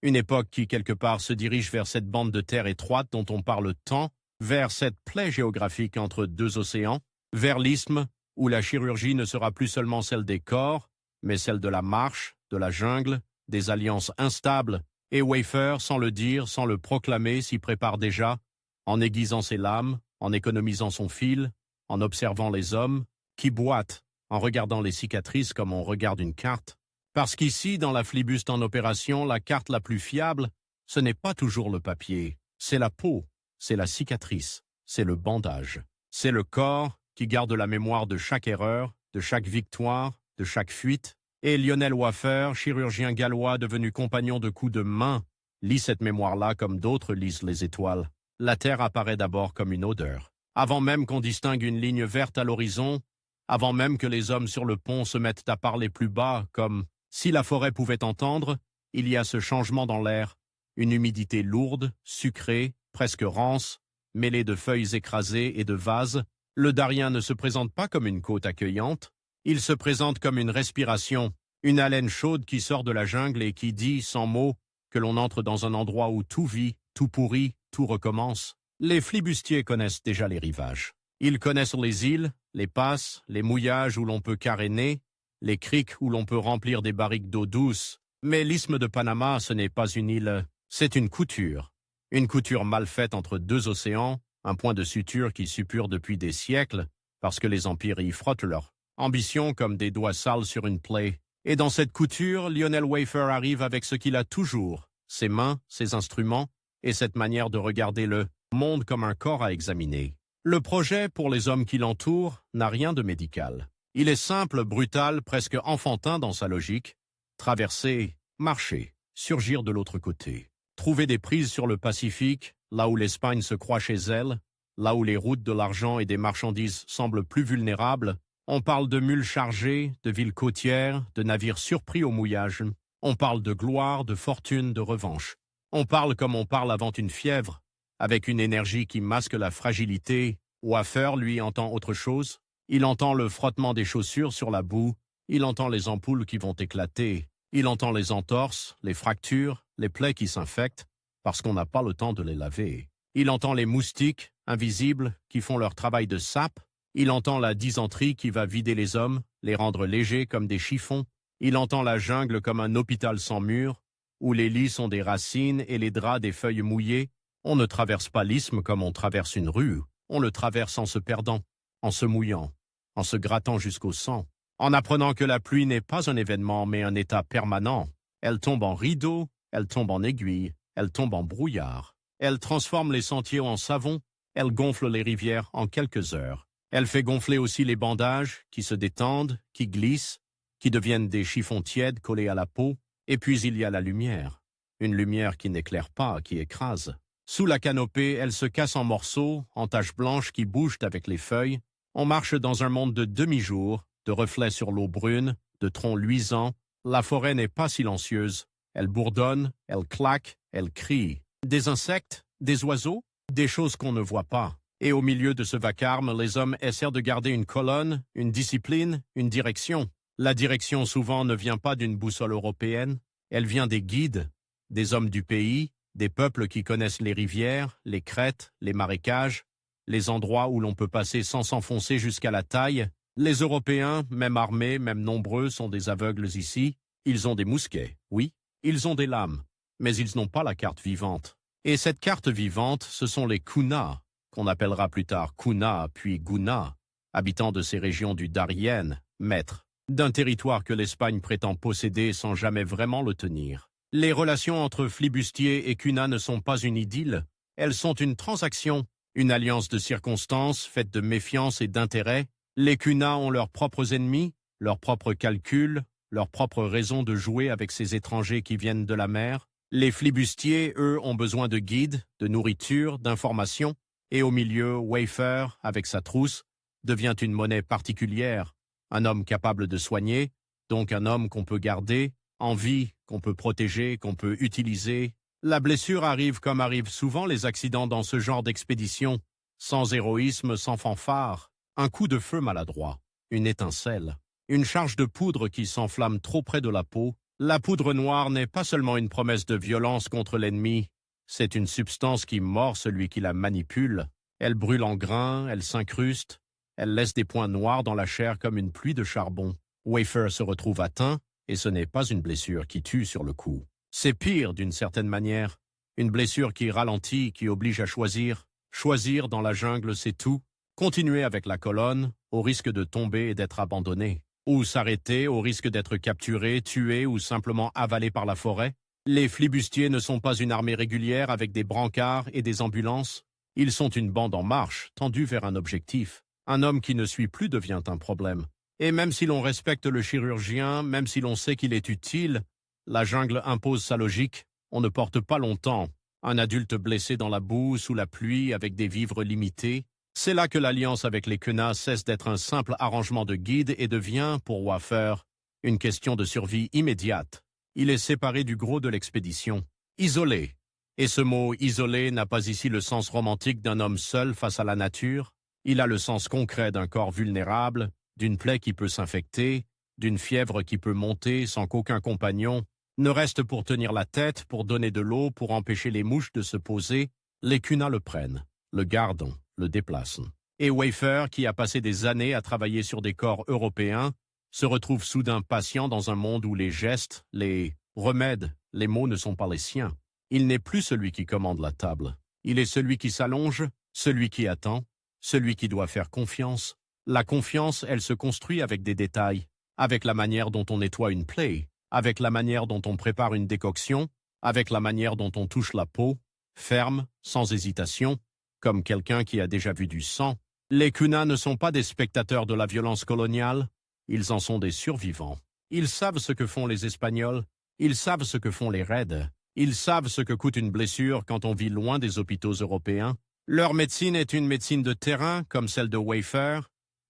S1: Une époque qui, quelque part, se dirige vers cette bande de terre étroite dont on parle tant, vers cette plaie géographique entre deux océans, vers l'isthme, où la chirurgie ne sera plus seulement celle des corps, mais celle de la marche, de la jungle, des alliances instables. Et Wafer, sans le dire, sans le proclamer, s'y prépare déjà, en aiguisant ses lames, en économisant son fil, en observant les hommes, qui boitent, en regardant les cicatrices comme on regarde une carte. Parce qu'ici, dans la flibuste en opération, la carte la plus fiable, ce n'est pas toujours le papier, c'est la peau, c'est la cicatrice, c'est le bandage. C'est le corps qui garde la mémoire de chaque erreur, de chaque victoire, de chaque fuite. Et Lionel Wafer, chirurgien gallois devenu compagnon de coups de main, lit cette mémoire-là comme d'autres lisent les étoiles. La terre apparaît d'abord comme une odeur. Avant même qu'on distingue une ligne verte à l'horizon, avant même que les hommes sur le pont se mettent à parler plus bas, comme si la forêt pouvait entendre, il y a ce changement dans l'air, une humidité lourde, sucrée, presque rance, mêlée de feuilles écrasées et de vases. Le Darien ne se présente pas comme une côte accueillante, il se présente comme une respiration, une haleine chaude qui sort de la jungle et qui dit, sans mots, que l'on entre dans un endroit où tout vit, tout pourrit, tout recommence. Les flibustiers connaissent déjà les rivages. Ils connaissent les îles, les passes, les mouillages où l'on peut caréner, les criques où l'on peut remplir des barriques d'eau douce. Mais l'isthme de Panama, ce n'est pas une île, c'est une couture. Une couture mal faite entre deux océans, un point de suture qui suppure depuis des siècles, parce que les empires y frottent leur ambition comme des doigts sales sur une plaie. Et dans cette couture, Lionel Wafer arrive avec ce qu'il a toujours, ses mains, ses instruments, et cette manière de regarder le monde comme un corps à examiner. Le projet, pour les hommes qui l'entourent, n'a rien de médical. Il est simple, brutal, presque enfantin dans sa logique. Traverser, marcher, surgir de l'autre côté. Trouver des prises sur le Pacifique, là où l'Espagne se croit chez elle, là où les routes de l'argent et des marchandises semblent plus vulnérables. On parle de mules chargées, de villes côtières, de navires surpris au mouillage. On parle de gloire, de fortune, de revanche. On parle comme on parle avant une fièvre, avec une énergie qui masque la fragilité. Wafer, lui, entend autre chose. Il entend le frottement des chaussures sur la boue. Il entend les ampoules qui vont éclater. Il entend les entorses, les fractures, les plaies qui s'infectent, parce qu'on n'a pas le temps de les laver. Il entend les moustiques, invisibles, qui font leur travail de sape. Il entend la dysenterie qui va vider les hommes, les rendre légers comme des chiffons. Il entend la jungle comme un hôpital sans murs, où les lits sont des racines et les draps des feuilles mouillées. On ne traverse pas l'isthme comme on traverse une rue. On le traverse en se perdant, en se mouillant, en se grattant jusqu'au sang, en apprenant que la pluie n'est pas un événement mais un état permanent. Elle tombe en rideau, elle tombe en aiguille, elle tombe en brouillard. Elle transforme les sentiers en savon, elle gonfle les rivières en quelques heures. Elle fait gonfler aussi les bandages, qui se détendent, qui glissent, qui deviennent des chiffons tièdes collés à la peau. Et puis il y a la lumière. Une lumière qui n'éclaire pas, qui écrase. Sous la canopée, elle se casse en morceaux, en taches blanches qui bougent avec les feuilles. On marche dans un monde de demi-jour, de reflets sur l'eau brune, de troncs luisants. La forêt n'est pas silencieuse. Elle bourdonne, elle claque, elle crie. Des insectes, des oiseaux, des choses qu'on ne voit pas. Et au milieu de ce vacarme, les hommes essaient de garder une colonne, une discipline, une direction. La direction souvent ne vient pas d'une boussole européenne. Elle vient des guides, des hommes du pays, des peuples qui connaissent les rivières, les crêtes, les marécages, les endroits où l'on peut passer sans s'enfoncer jusqu'à la taille. Les Européens, même armés, même nombreux, sont des aveugles ici. Ils ont des mousquets, oui, ils ont des lames, mais ils n'ont pas la carte vivante. Et cette carte vivante, ce sont les Kuna, qu'on appellera plus tard Kuna puis Guna, habitants de ces régions du Darien, maîtres d'un territoire que l'Espagne prétend posséder sans jamais vraiment le tenir. Les relations entre flibustiers et Kuna ne sont pas une idylle, elles sont une transaction, une alliance de circonstances faite de méfiance et d'intérêt. Les Kuna ont leurs propres ennemis, leurs propres calculs, leurs propres raisons de jouer avec ces étrangers qui viennent de la mer. Les flibustiers, eux, ont besoin de guides, de nourriture, d'informations, et au milieu, Wafer, avec sa trousse, devient une monnaie particulière, un homme capable de soigner, donc un homme qu'on peut garder, en vie, qu'on peut protéger, qu'on peut utiliser. La blessure arrive comme arrivent souvent les accidents dans ce genre d'expédition, sans héroïsme, sans fanfare, un coup de feu maladroit, une étincelle, une charge de poudre qui s'enflamme trop près de la peau. La poudre noire n'est pas seulement une promesse de violence contre l'ennemi, c'est une substance qui mord celui qui la manipule. Elle brûle en grains, elle s'incruste, elle laisse des points noirs dans la chair comme une pluie de charbon. Wafer se retrouve atteint, et ce n'est pas une blessure qui tue sur le coup. C'est pire d'une certaine manière, une blessure qui ralentit, qui oblige à choisir. Choisir dans la jungle, c'est tout. Continuer avec la colonne, au risque de tomber et d'être abandonné. Ou s'arrêter, au risque d'être capturé, tué ou simplement avalé par la forêt. Les flibustiers ne sont pas une armée régulière avec des brancards et des ambulances. Ils sont une bande en marche, tendue vers un objectif. Un homme qui ne suit plus devient un problème. Et même si l'on respecte le chirurgien, même si l'on sait qu'il est utile, la jungle impose sa logique. On ne porte pas longtemps. Un adulte blessé dans la boue, sous la pluie, avec des vivres limités. C'est là que l'alliance avec les Kuna cesse d'être un simple arrangement de guide et devient, pour Wafer, une question de survie immédiate. Il est séparé du gros de l'expédition, isolé. Et ce mot « isolé » n'a pas ici le sens romantique d'un homme seul face à la nature. Il a le sens concret d'un corps vulnérable, d'une plaie qui peut s'infecter, d'une fièvre qui peut monter sans qu'aucun compagnon ne reste pour tenir la tête, pour donner de l'eau, pour empêcher les mouches de se poser. Les Kuna le prennent, le gardent, le déplacent. Et Wafer, qui a passé des années à travailler sur des corps européens, se retrouve soudain patient dans un monde où les gestes, les remèdes, les mots ne sont pas les siens. Il n'est plus celui qui commande la table. Il est celui qui s'allonge, celui qui attend, celui qui doit faire confiance. La confiance, elle se construit avec des détails, avec la manière dont on nettoie une plaie, avec la manière dont on prépare une décoction, avec la manière dont on touche la peau, ferme, sans hésitation, comme quelqu'un qui a déjà vu du sang. Les Kuna ne sont pas des spectateurs de la violence coloniale, ils en sont des survivants. Ils savent ce que font les Espagnols, ils savent ce que font les Raids, ils savent ce que coûte une blessure quand on vit loin des hôpitaux européens. Leur médecine est une médecine de terrain, comme celle de Wafer,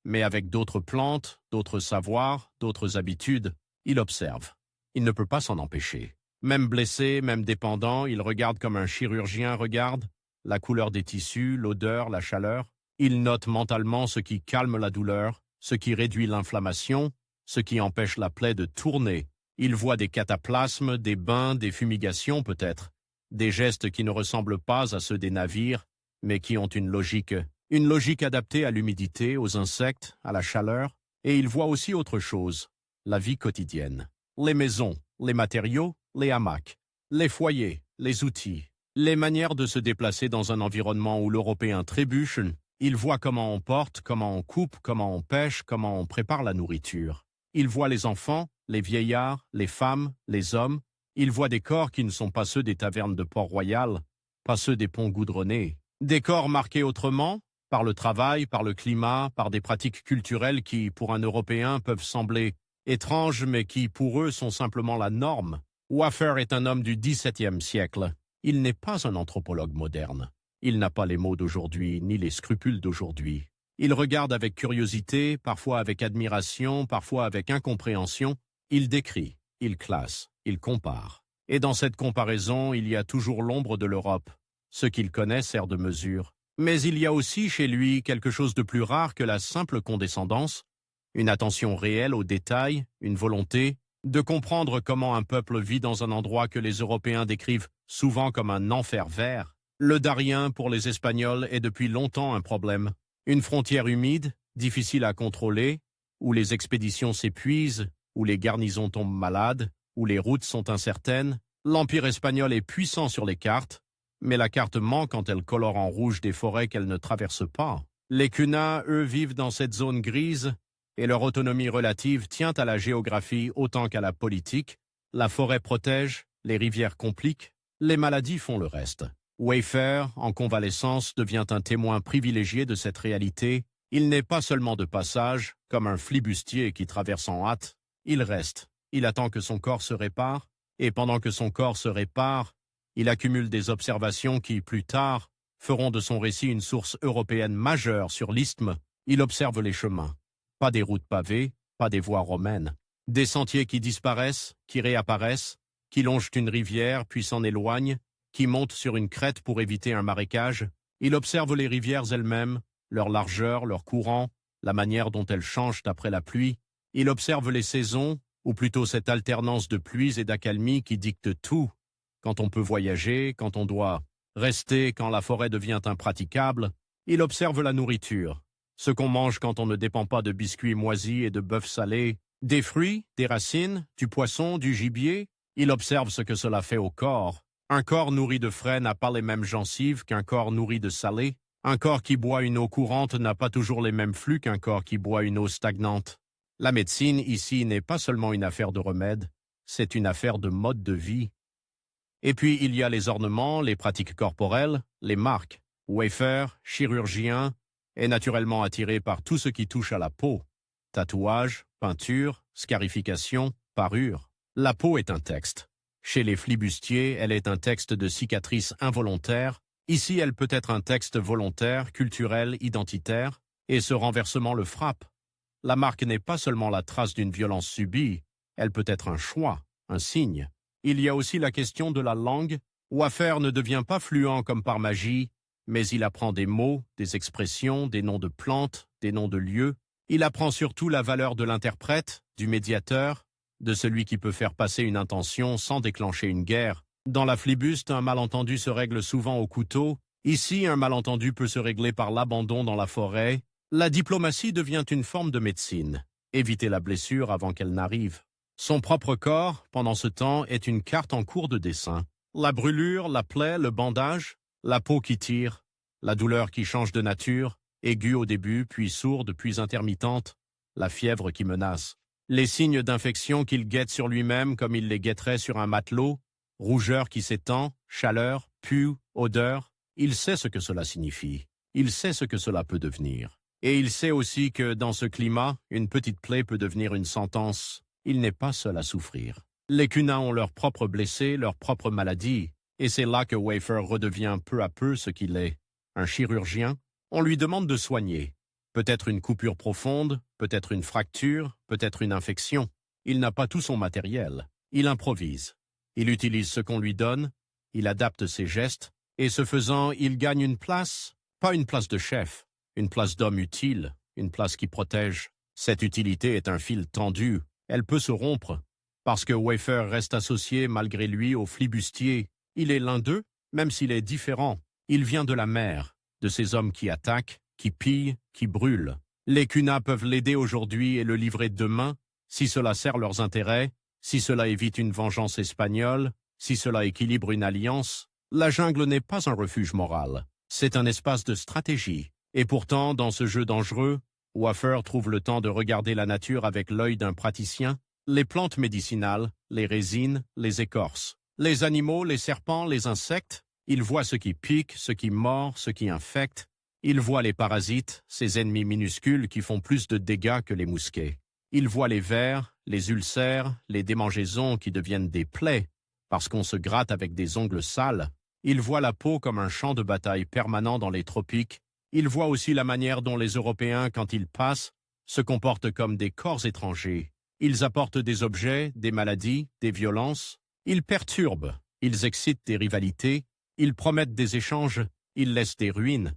S1: mais avec d'autres plantes, d'autres savoirs, d'autres habitudes. Il observe. Il ne peut pas s'en empêcher. Même blessé, même dépendant, il regarde comme un chirurgien regarde, la couleur des tissus, l'odeur, la chaleur. Il note mentalement ce qui calme la douleur, ce qui réduit l'inflammation, ce qui empêche la plaie de tourner. Il voit des cataplasmes, des bains, des fumigations peut-être, des gestes qui ne ressemblent pas à ceux des navires, mais qui ont une logique adaptée à l'humidité, aux insectes, à la chaleur, et il voit aussi autre chose, la vie quotidienne. Les maisons, les matériaux, les hamacs, les foyers, les outils, les manières de se déplacer dans un environnement où l'Européen trébuche. Il voit comment on porte, comment on coupe, comment on pêche, comment on prépare la nourriture. Il voit les enfants, les vieillards, les femmes, les hommes. Il voit des corps qui ne sont pas ceux des tavernes de Port-Royal, pas ceux des ponts goudronnés. Des corps marqués autrement, par le travail, par le climat, par des pratiques culturelles qui, pour un Européen, peuvent sembler étranges, mais qui, pour eux, sont simplement la norme. Wafer est un homme du XVIIe siècle. Il n'est pas un anthropologue moderne. Il n'a pas les mots d'aujourd'hui, ni les scrupules d'aujourd'hui. Il regarde avec curiosité, parfois avec admiration, parfois avec incompréhension. Il décrit, il classe, il compare. Et dans cette comparaison, il y a toujours l'ombre de l'Europe. Ce qu'il connaît sert de mesure. Mais il y a aussi chez lui quelque chose de plus rare que la simple condescendance, une attention réelle aux détails, une volonté de comprendre comment un peuple vit dans un endroit que les Européens décrivent souvent comme un enfer vert. Le Darien, pour les Espagnols, est depuis longtemps un problème. Une frontière humide, difficile à contrôler, où les expéditions s'épuisent, où les garnisons tombent malades, où les routes sont incertaines. L'Empire espagnol est puissant sur les cartes, mais la carte ment quand elle colore en rouge des forêts qu'elle ne traverse pas. Les Kuna, eux, vivent dans cette zone grise, et leur autonomie relative tient à la géographie autant qu'à la politique. La forêt protège, les rivières compliquent, les maladies font le reste. Wafer, en convalescence, devient un témoin privilégié de cette réalité. Il n'est pas seulement de passage, comme un flibustier qui traverse en hâte. Il reste, il attend que son corps se répare, et pendant que son corps se répare, il accumule des observations qui, plus tard, feront de son récit une source européenne majeure sur l'isthme. Il observe les chemins. Pas des routes pavées, pas des voies romaines. Des sentiers qui disparaissent, qui réapparaissent, qui longent une rivière puis s'en éloignent, qui montent sur une crête pour éviter un marécage. Il observe les rivières elles-mêmes, leur largeur, leur courant, la manière dont elles changent après la pluie. Il observe les saisons, ou plutôt cette alternance de pluies et d'accalmies qui dicte tout. Quand on peut voyager, quand on doit rester, quand la forêt devient impraticable. Il observe la nourriture, ce qu'on mange quand on ne dépend pas de biscuits moisis et de bœuf salé, des fruits, des racines, du poisson, du gibier. Il observe ce que cela fait au corps. Un corps nourri de frais n'a pas les mêmes gencives qu'un corps nourri de salé. Un corps qui boit une eau courante n'a pas toujours les mêmes flux qu'un corps qui boit une eau stagnante. La médecine, ici, n'est pas seulement une affaire de remède, c'est une affaire de mode de vie. Et puis, il y a les ornements, les pratiques corporelles, les marques. Wafer, chirurgien, est naturellement attiré par tout ce qui touche à la peau. Tatouage, peinture, scarification, parure. La peau est un texte. Chez les flibustiers, elle est un texte de cicatrice involontaire. Ici, elle peut être un texte volontaire, culturel, identitaire, et ce renversement le frappe. La marque n'est pas seulement la trace d'une violence subie, elle peut être un choix, un signe. Il y a aussi la question de la langue. Wafer ne devient pas fluent comme par magie, mais il apprend des mots, des expressions, des noms de plantes, des noms de lieux. Il apprend surtout la valeur de l'interprète, du médiateur, de celui qui peut faire passer une intention sans déclencher une guerre. Dans la flibuste, un malentendu se règle souvent au couteau, Ici, un malentendu peut se régler par l'abandon dans la forêt. La diplomatie devient une forme de médecine. Éviter la blessure avant qu'elle n'arrive. Son propre corps, pendant ce temps, est une carte en cours de dessin. La brûlure, la plaie, le bandage, la peau qui tire, la douleur qui change de nature, aiguë au début, puis sourde, puis intermittente, la fièvre qui menace. Les signes d'infection qu'il guette sur lui-même comme il les guetterait sur un matelot, rougeur qui s'étend, chaleur, pus, odeur, il sait ce que cela signifie. Il sait ce que cela peut devenir. Et il sait aussi que, dans ce climat, une petite plaie peut devenir une sentence. Il n'est pas seul à souffrir. Les Cuna ont leurs propres blessés, leurs propres maladies, et c'est là que Wafer redevient peu à peu ce qu'il est. Un chirurgien, on lui demande de soigner. Peut-être une coupure profonde, peut-être une fracture, peut-être une infection. Il n'a pas tout son matériel. Il improvise. Il utilise ce qu'on lui donne, il adapte ses gestes, et ce faisant, il gagne une place, pas une place de chef, une place d'homme utile, une place qui protège. Cette utilité est un fil tendu, elle peut se rompre, parce que Wafer reste associé malgré lui aux flibustiers. Il est l'un d'eux, même s'il est différent. Il vient de la mer, de ces hommes qui attaquent, qui pillent, qui brûlent. Les Cuna peuvent l'aider aujourd'hui et le livrer demain, si cela sert leurs intérêts, si cela évite une vengeance espagnole, si cela équilibre une alliance. La jungle n'est pas un refuge moral, c'est un espace de stratégie. Et pourtant, dans ce jeu dangereux, Wafer trouve le temps de regarder la nature avec l'œil d'un praticien, les plantes médicinales, les résines, les écorces, les animaux, les serpents, les insectes. Il voit ce qui pique, ce qui mord, ce qui infecte. Il voit les parasites, ces ennemis minuscules qui font plus de dégâts que les mousquets. Il voit les vers, les ulcères, les démangeaisons qui deviennent des plaies, parce qu'on se gratte avec des ongles sales. Il voit la peau comme un champ de bataille permanent dans les tropiques. Il voit aussi la manière dont les Européens, quand ils passent, se comportent comme des corps étrangers. Ils apportent des objets, des maladies, des violences. Ils perturbent, ils excitent des rivalités, ils promettent des échanges, ils laissent des ruines.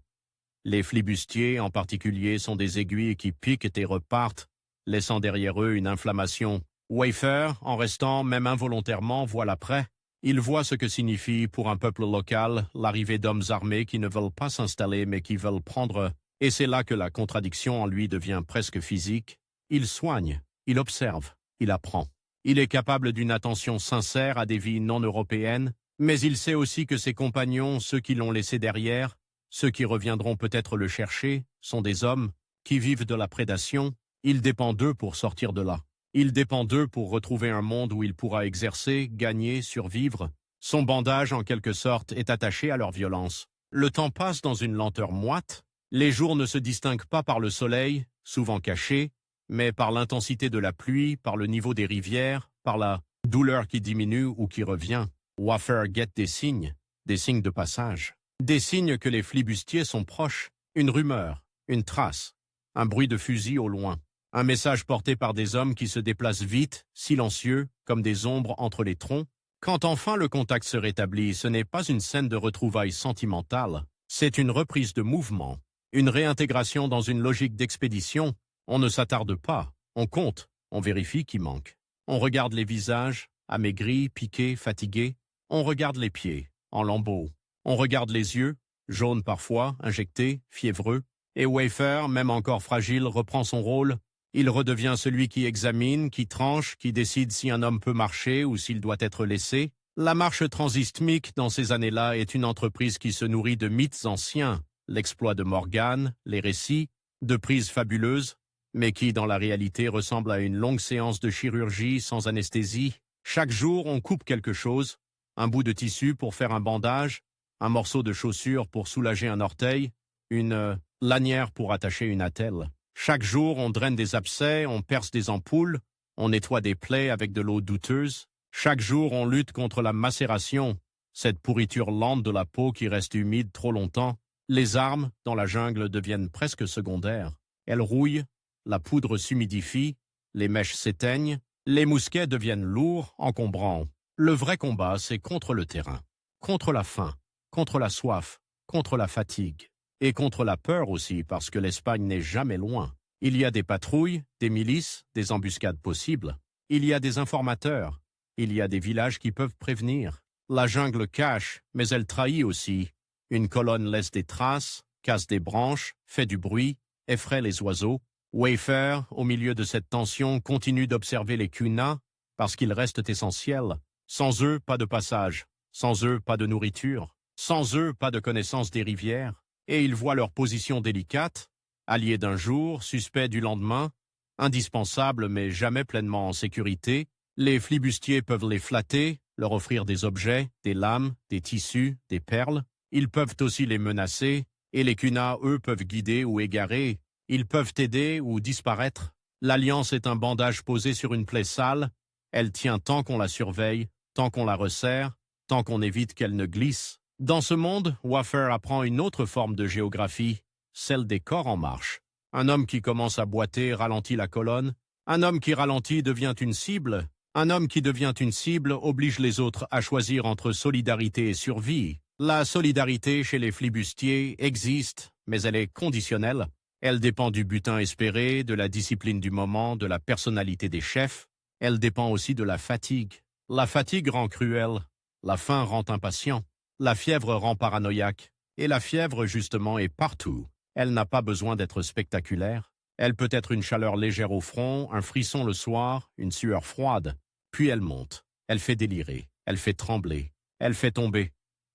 S1: Les flibustiers, en particulier, sont des aiguilles qui piquent et repartent, laissant derrière eux une inflammation. Wafer, en restant, même involontairement, voit l'après. Il voit ce que signifie pour un peuple local l'arrivée d'hommes armés qui ne veulent pas s'installer mais qui veulent prendre, et c'est là que la contradiction en lui devient presque physique. Il soigne, il observe, il apprend. Il est capable d'une attention sincère à des vies non européennes, mais il sait aussi que ses compagnons, ceux qui l'ont laissé derrière, ceux qui reviendront peut-être le chercher, sont des hommes qui vivent de la prédation. Il dépend d'eux pour sortir de là. Il dépend d'eux pour retrouver un monde où il pourra exercer, gagner, survivre. Son bandage, en quelque sorte, est attaché à leur violence. Le temps passe dans une lenteur moite. Les jours ne se distinguent pas par le soleil, souvent caché, mais par l'intensité de la pluie, par le niveau des rivières, par la douleur qui diminue ou qui revient. Wafer guette des signes de passage. Des signes que les flibustiers sont proches. Une rumeur, une trace, un bruit de fusil au loin. Un message porté par des hommes qui se déplacent vite, silencieux, comme des ombres entre les troncs. Quand enfin le contact se rétablit, ce n'est pas une scène de retrouvailles sentimentales, c'est une reprise de mouvement, une réintégration dans une logique d'expédition. On ne s'attarde pas, on compte, on vérifie qui manque. On regarde les visages, amaigris, piqués, fatigués. On regarde les pieds, en lambeaux. On regarde les yeux, jaunes parfois, injectés, fiévreux. Et Wafer, même encore fragile, reprend son rôle. Il redevient celui qui examine, qui tranche, qui décide si un homme peut marcher ou s'il doit être laissé. La marche transisthmique dans ces années-là est une entreprise qui se nourrit de mythes anciens, l'exploit de Morgane, les récits, de prises fabuleuses, mais qui dans la réalité ressemble à une longue séance de chirurgie sans anesthésie. Chaque jour, on coupe quelque chose, un bout de tissu pour faire un bandage, un morceau de chaussure pour soulager un orteil, une lanière pour attacher une attelle. Chaque jour, on draine des abcès, on perce des ampoules, on nettoie des plaies avec de l'eau douteuse. Chaque jour, on lutte contre la macération, cette pourriture lente de la peau qui reste humide trop longtemps. Les armes, dans la jungle, deviennent presque secondaires. Elles rouillent, la poudre s'humidifie, les mèches s'éteignent, les mousquets deviennent lourds, encombrants. Le vrai combat, c'est contre le terrain, contre la faim, contre la soif, contre la fatigue. Et contre la peur aussi, parce que l'Espagne n'est jamais loin. Il y a des patrouilles, des milices, des embuscades possibles. Il y a des informateurs. Il y a des villages qui peuvent prévenir. La jungle cache, mais elle trahit aussi. Une colonne laisse des traces, casse des branches, fait du bruit, effraie les oiseaux. Wayfarer, au milieu de cette tension, continue d'observer les Kuna parce qu'ils restent essentiels. Sans eux, pas de passage. Sans eux, pas de nourriture. Sans eux, pas de connaissance des rivières. Et il voit leur position délicate, alliés d'un jour, suspects du lendemain, indispensables mais jamais pleinement en sécurité. Les flibustiers peuvent les flatter, leur offrir des objets, des lames, des tissus, des perles. Ils peuvent aussi les menacer, et les Kuna, eux, peuvent guider ou égarer. Ils peuvent aider ou disparaître. L'alliance est un bandage posé sur une plaie sale. Elle tient tant qu'on la surveille, tant qu'on la resserre, tant qu'on évite qu'elle ne glisse. Dans ce monde, Wayfarer apprend une autre forme de géographie, celle des corps en marche. Un homme qui commence à boiter ralentit la colonne. Un homme qui ralentit devient une cible. Un homme qui devient une cible oblige les autres à choisir entre solidarité et survie. La solidarité chez les flibustiers existe, mais elle est conditionnelle. Elle dépend du butin espéré, de la discipline du moment, de la personnalité des chefs. Elle dépend aussi de la fatigue. La fatigue rend cruel. La faim rend impatient. La fièvre rend paranoïaque. Et la fièvre, justement, est partout. Elle n'a pas besoin d'être spectaculaire. Elle peut être une chaleur légère au front, un frisson le soir, une sueur froide. Puis elle monte. Elle fait délirer. Elle fait trembler. Elle fait tomber.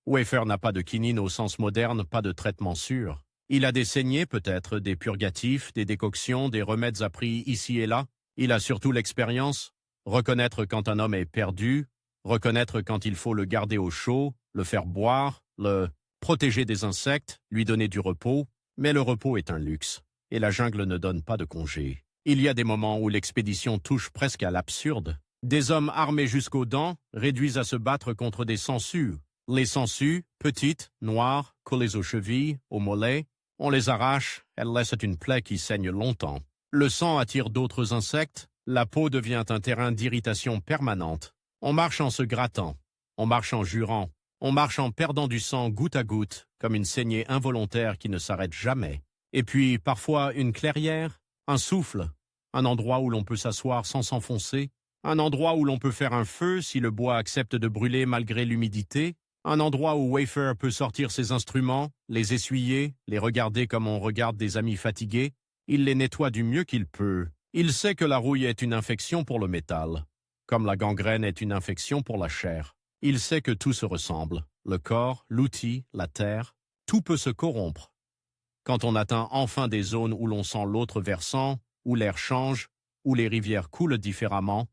S1: Wayfarer n'a pas de quinine au sens moderne, pas de traitement sûr. Il a des saignées peut-être, des purgatifs, des décoctions, des remèdes appris ici et là. Il a surtout l'expérience. Reconnaître quand un homme est perdu, reconnaître quand il faut le garder au chaud, le faire boire, le protéger des insectes, lui donner du repos. Mais le repos est un luxe, et la jungle ne donne pas de congé. Il y a des moments où l'expédition touche presque à l'absurde. Des hommes armés jusqu'aux dents réduisent à se battre contre des sangsues. Les sangsues, petites, noires, collées aux chevilles, aux mollets, on les arrache, elles laissent une plaie qui saigne longtemps. Le sang attire d'autres insectes, la peau devient un terrain d'irritation permanente. On marche en se grattant, on marche en jurant, on marche en perdant du sang goutte à goutte, comme une saignée involontaire qui ne s'arrête jamais. Et puis, parfois, une clairière, un souffle, un endroit où l'on peut s'asseoir sans s'enfoncer, un endroit où l'on peut faire un feu si le bois accepte de brûler malgré l'humidité, un endroit où Wayfarer peut sortir ses instruments, les essuyer, les regarder comme on regarde des amis fatigués. Il les nettoie du mieux qu'il peut. Il sait que la rouille est une infection pour le métal, comme la gangrène est une infection pour la chair. Il sait que tout se ressemble. Le corps, l'outil, la terre, tout peut se corrompre. Quand on atteint enfin des zones où l'on sent l'autre versant, où l'air change, où les rivières coulent différemment,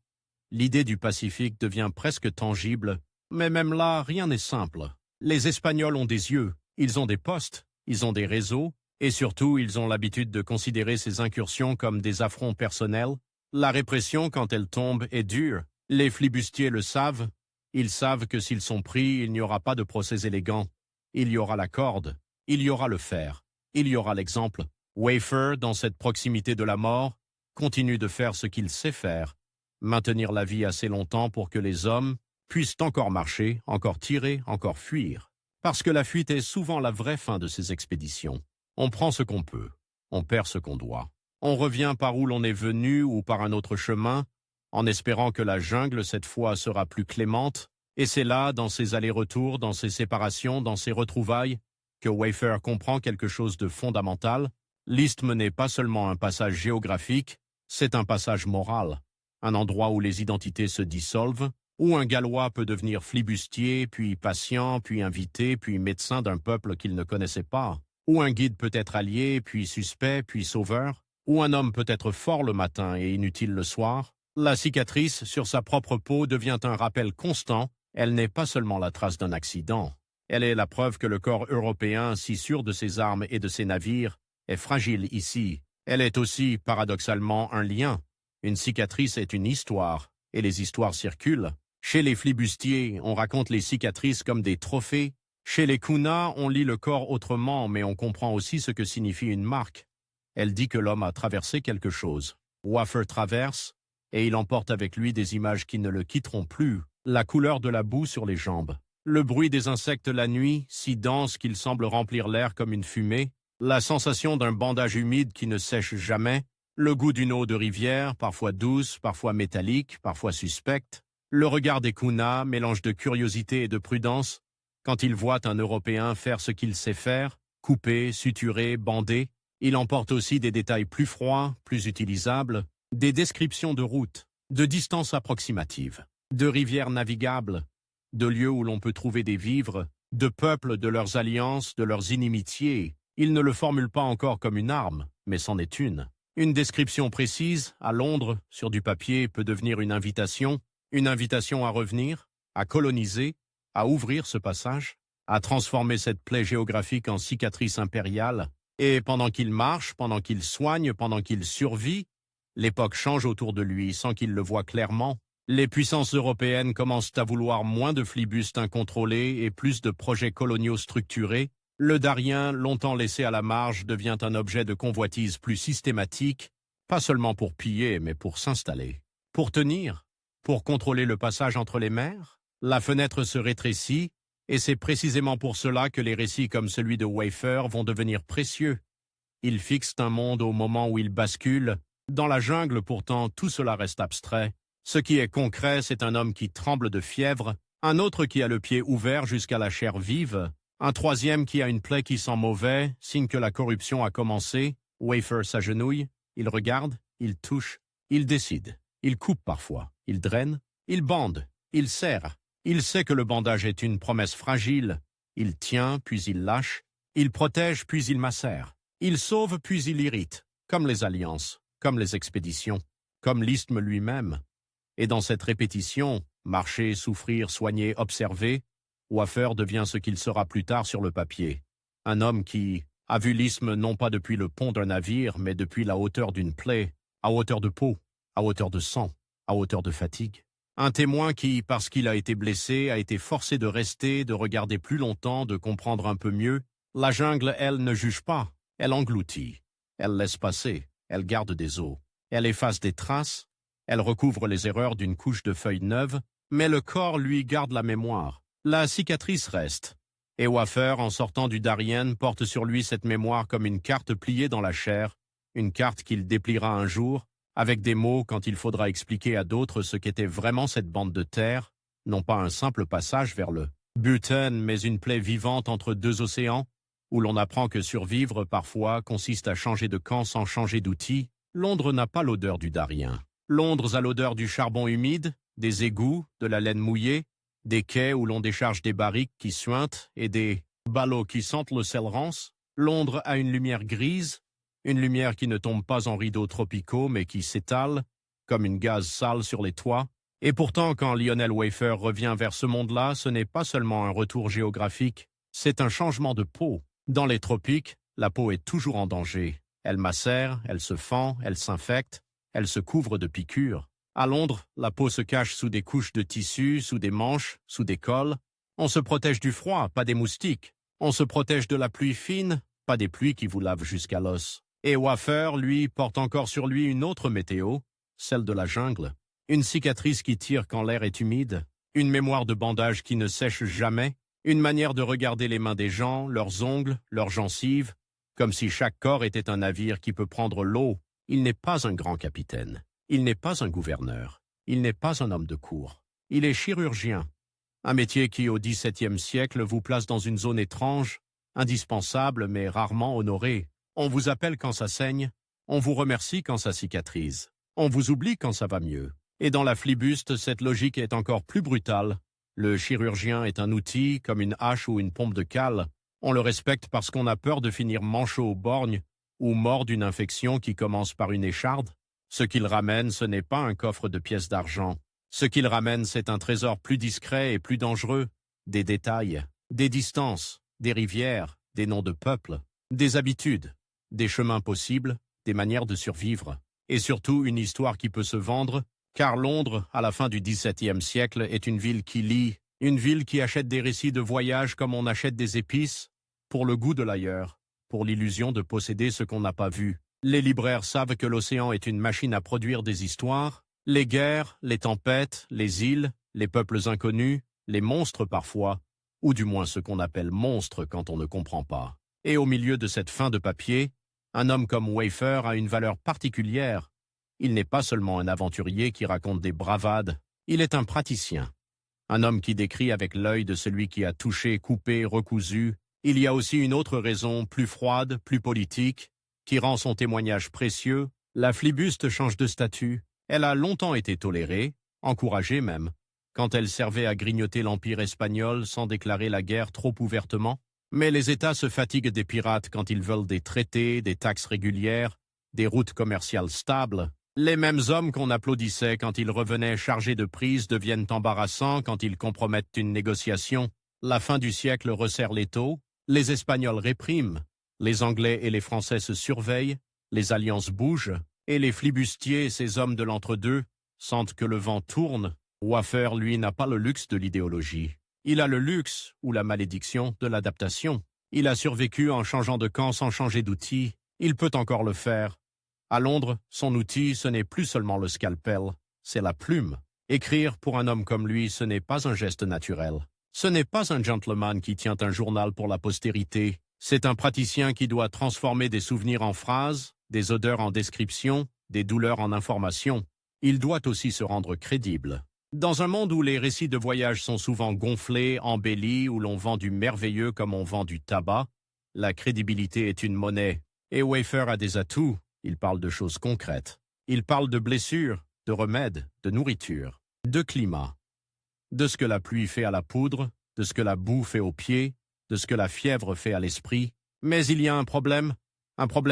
S1: l'idée du Pacifique devient presque tangible. Mais même là, rien n'est simple. Les Espagnols ont des yeux, ils ont des postes, ils ont des réseaux, et surtout, ils ont l'habitude de considérer ces incursions comme des affronts personnels. La répression, quand elle tombe, est dure. Les flibustiers le savent. Ils savent que s'ils sont pris, il n'y aura pas de procès élégant. Il y aura la corde, il y aura le fer, il y aura l'exemple. Wayfarer, dans cette proximité de la mort, continue de faire ce qu'il sait faire, maintenir la vie assez longtemps pour que les hommes puissent encore marcher, encore tirer, encore fuir. Parce que la fuite est souvent la vraie fin de ces expéditions. On prend ce qu'on peut, on perd ce qu'on doit. On revient par où l'on est venu ou par un autre chemin, en espérant que la jungle, cette fois, sera plus clémente, et c'est là, dans ces allers-retours, dans ces séparations, dans ces retrouvailles, que Wayfarer comprend quelque chose de fondamental. L'isthme n'est pas seulement un passage géographique, c'est un passage moral, un endroit où les identités se dissolvent, où un Gallois peut devenir flibustier, puis patient, puis invité, puis médecin d'un peuple qu'il ne connaissait pas, où un guide peut être allié, puis suspect, puis sauveur, où un homme peut être fort le matin et inutile le soir. La cicatrice sur sa propre peau devient un rappel constant. Elle n'est pas seulement la trace d'un accident. Elle est la preuve que le corps européen, si sûr de ses armes et de ses navires, est fragile ici. Elle est aussi, paradoxalement, un lien. Une cicatrice est une histoire, et les histoires circulent. Chez les flibustiers, on raconte les cicatrices comme des trophées. Chez les Kuna, on lit le corps autrement, mais on comprend aussi ce que signifie une marque. Elle dit que l'homme a traversé quelque chose. Wayfarer traverse, et il emporte avec lui des images qui ne le quitteront plus. La couleur de la boue sur les jambes, le bruit des insectes la nuit, si dense qu'il semble remplir l'air comme une fumée, la sensation d'un bandage humide qui ne sèche jamais, le goût d'une eau de rivière, parfois douce, parfois métallique, parfois suspecte, le regard des Kuna, mélange de curiosité et de prudence. Quand il voit un Européen faire ce qu'il sait faire, couper, suturer, bander, il emporte aussi des détails plus froids, plus utilisables, des descriptions de routes, de distances approximatives, de rivières navigables, de lieux où l'on peut trouver des vivres, de peuples, de leurs alliances, de leurs inimitiés. Il ne le formule pas encore comme une arme, mais c'en est une. Une description précise, à Londres, sur du papier, peut devenir une invitation à revenir, à coloniser, à ouvrir ce passage, à transformer cette plaie géographique en cicatrice impériale. Et pendant qu'il marche, pendant qu'il soigne, pendant qu'il survit, l'époque change autour de lui sans qu'il le voie clairement. Les puissances européennes commencent à vouloir moins de flibusts incontrôlés et plus de projets coloniaux structurés. Le Darien, longtemps laissé à la marge, devient un objet de convoitise plus systématique, pas seulement pour piller, mais pour s'installer. Pour tenir, pour contrôler le passage entre les mers, la fenêtre se rétrécit, et c'est précisément pour cela que les récits comme celui de Wafer vont devenir précieux. Ils fixent un monde au moment où il bascule. Dans la jungle, pourtant, tout cela reste abstrait. Ce qui est concret, c'est un homme qui tremble de fièvre, un autre qui a le pied ouvert jusqu'à la chair vive, un troisième qui a une plaie qui sent mauvais, signe que la corruption a commencé. Wafer s'agenouille, il regarde, il touche, il décide. Il coupe parfois, il draine, il bande, il serre. Il sait que le bandage est une promesse fragile. Il tient, puis il lâche. Il protège, puis il macère. Il sauve, puis il irrite, comme les alliances, comme les expéditions, comme l'isthme lui-même. Et dans cette répétition, marcher, souffrir, soigner, observer, Wafer devient ce qu'il sera plus tard sur le papier. Un homme qui a vu l'isthme non pas depuis le pont d'un navire, mais depuis la hauteur d'une plaie, à hauteur de peau, à hauteur de sang, à hauteur de fatigue. Un témoin qui, parce qu'il a été blessé, a été forcé de rester, de regarder plus longtemps, de comprendre un peu mieux. La jungle, elle, ne juge pas, elle engloutit, elle laisse passer, elle garde des os, elle efface des traces, elle recouvre les erreurs d'une couche de feuilles neuves, mais le corps, lui, garde la mémoire. La cicatrice reste. Et Wafer, en sortant du Darien, porte sur lui cette mémoire comme une carte pliée dans la chair, une carte qu'il dépliera un jour, avec des mots quand il faudra expliquer à d'autres ce qu'était vraiment cette bande de terre, non pas un simple passage vers le Bhutan, mais une plaie vivante entre deux océans, où l'on apprend que survivre, parfois, consiste à changer de camp sans changer d'outil. Londres n'a pas l'odeur du Darien. Londres a l'odeur du charbon humide, des égouts, de la laine mouillée, des quais où l'on décharge des barriques qui suintent et des ballots qui sentent le sel rance. Londres a une lumière grise, une lumière qui ne tombe pas en rideaux tropicaux mais qui s'étale, comme une gaze sale sur les toits. Et pourtant, quand Lionel Wafer revient vers ce monde-là, ce n'est pas seulement un retour géographique, c'est un changement de peau. Dans les tropiques, la peau est toujours en danger. Elle macère, elle se fend, elle s'infecte, elle se couvre de piqûres. À Londres, la peau se cache sous des couches de tissu, sous des manches, sous des cols. On se protège du froid, pas des moustiques. On se protège de la pluie fine, pas des pluies qui vous lavent jusqu'à l'os. Et Wafer, lui, porte encore sur lui une autre météo, celle de la jungle. Une cicatrice qui tire quand l'air est humide, une mémoire de bandage qui ne sèche jamais, une manière de regarder les mains des gens, leurs ongles, leurs gencives, comme si chaque corps était un navire qui peut prendre l'eau. Il n'est pas un grand capitaine. Il n'est pas un gouverneur, il n'est pas un homme de cour, il est chirurgien, un métier qui au XVIIe siècle vous place dans une zone étrange, indispensable mais rarement honorée. On vous appelle quand ça saigne, on vous remercie quand ça cicatrise, on vous oublie quand ça va mieux. Et dans la flibuste, cette logique est encore plus brutale. Le chirurgien est un outil, comme une hache ou une pompe de cale. On le respecte parce qu'on a peur de finir manchot au borgne ou mort d'une infection qui commence par une écharde. Ce qu'il ramène, ce n'est pas un coffre de pièces d'argent. Ce qu'il ramène, c'est un trésor plus discret et plus dangereux. Des détails, des distances, des rivières, des noms de peuples, des habitudes, des chemins possibles, des manières de survivre. Et surtout une histoire qui peut se vendre, car Londres, à la fin du XVIIe siècle, est une ville qui lit, une ville qui achète des récits de voyage comme on achète des épices, pour le goût de l'ailleurs, pour l'illusion de posséder ce qu'on n'a pas vu. Les libraires savent que l'océan est une machine à produire des histoires, les guerres, les tempêtes, les îles, les peuples inconnus, les monstres parfois, ou du moins ce qu'on appelle monstres quand on ne comprend pas. Et au milieu de cette fin de papier, un homme comme Wafer a une valeur particulière. Il n'est pas seulement un aventurier qui raconte des bravades, il est un praticien. un homme qui décrit avec l'œil de celui qui a touché, coupé, recousu. Il y a aussi une autre raison, plus froide, plus politique, qui rend son témoignage précieux. La flibuste change de statut. Elle a longtemps été tolérée, encouragée même, quand elle servait à grignoter l'Empire espagnol sans déclarer la guerre trop ouvertement. Mais les États se fatiguent des pirates quand ils veulent des traités, des taxes régulières, des routes commerciales stables. Les mêmes hommes qu'on applaudissait quand ils revenaient chargés de prises deviennent embarrassants quand ils compromettent une négociation. La fin du siècle resserre l'étau, les Espagnols répriment, les Anglais et les Français se surveillent, les alliances bougent, et les flibustiers, ces hommes de l'entre-deux, sentent que le vent tourne. Wafer, lui, n'a pas le luxe de l'idéologie. Il a le luxe, ou la malédiction, de l'adaptation. Il a survécu en changeant de camp sans changer d'outil. Il peut encore le faire. À Londres, son outil, ce n'est plus seulement le scalpel, c'est la plume. Écrire, pour un homme comme lui, ce n'est pas un geste naturel. Ce n'est pas un gentleman qui tient un journal pour la postérité. C'est un praticien qui doit transformer des souvenirs en phrases, des odeurs en descriptions, des douleurs en informations. Il doit aussi se rendre crédible. Dans un monde où les récits de voyage sont souvent gonflés, embellis, où l'on vend du merveilleux comme on vend du tabac, la crédibilité est une monnaie. Et Wafer a des atouts. Il parle de choses concrètes. Il parle de blessures, de remèdes, de nourriture, de climat, de ce que la pluie fait à la poudre, de ce que la boue fait aux pieds, de ce que la fièvre fait à l'esprit. Mais il y a un problème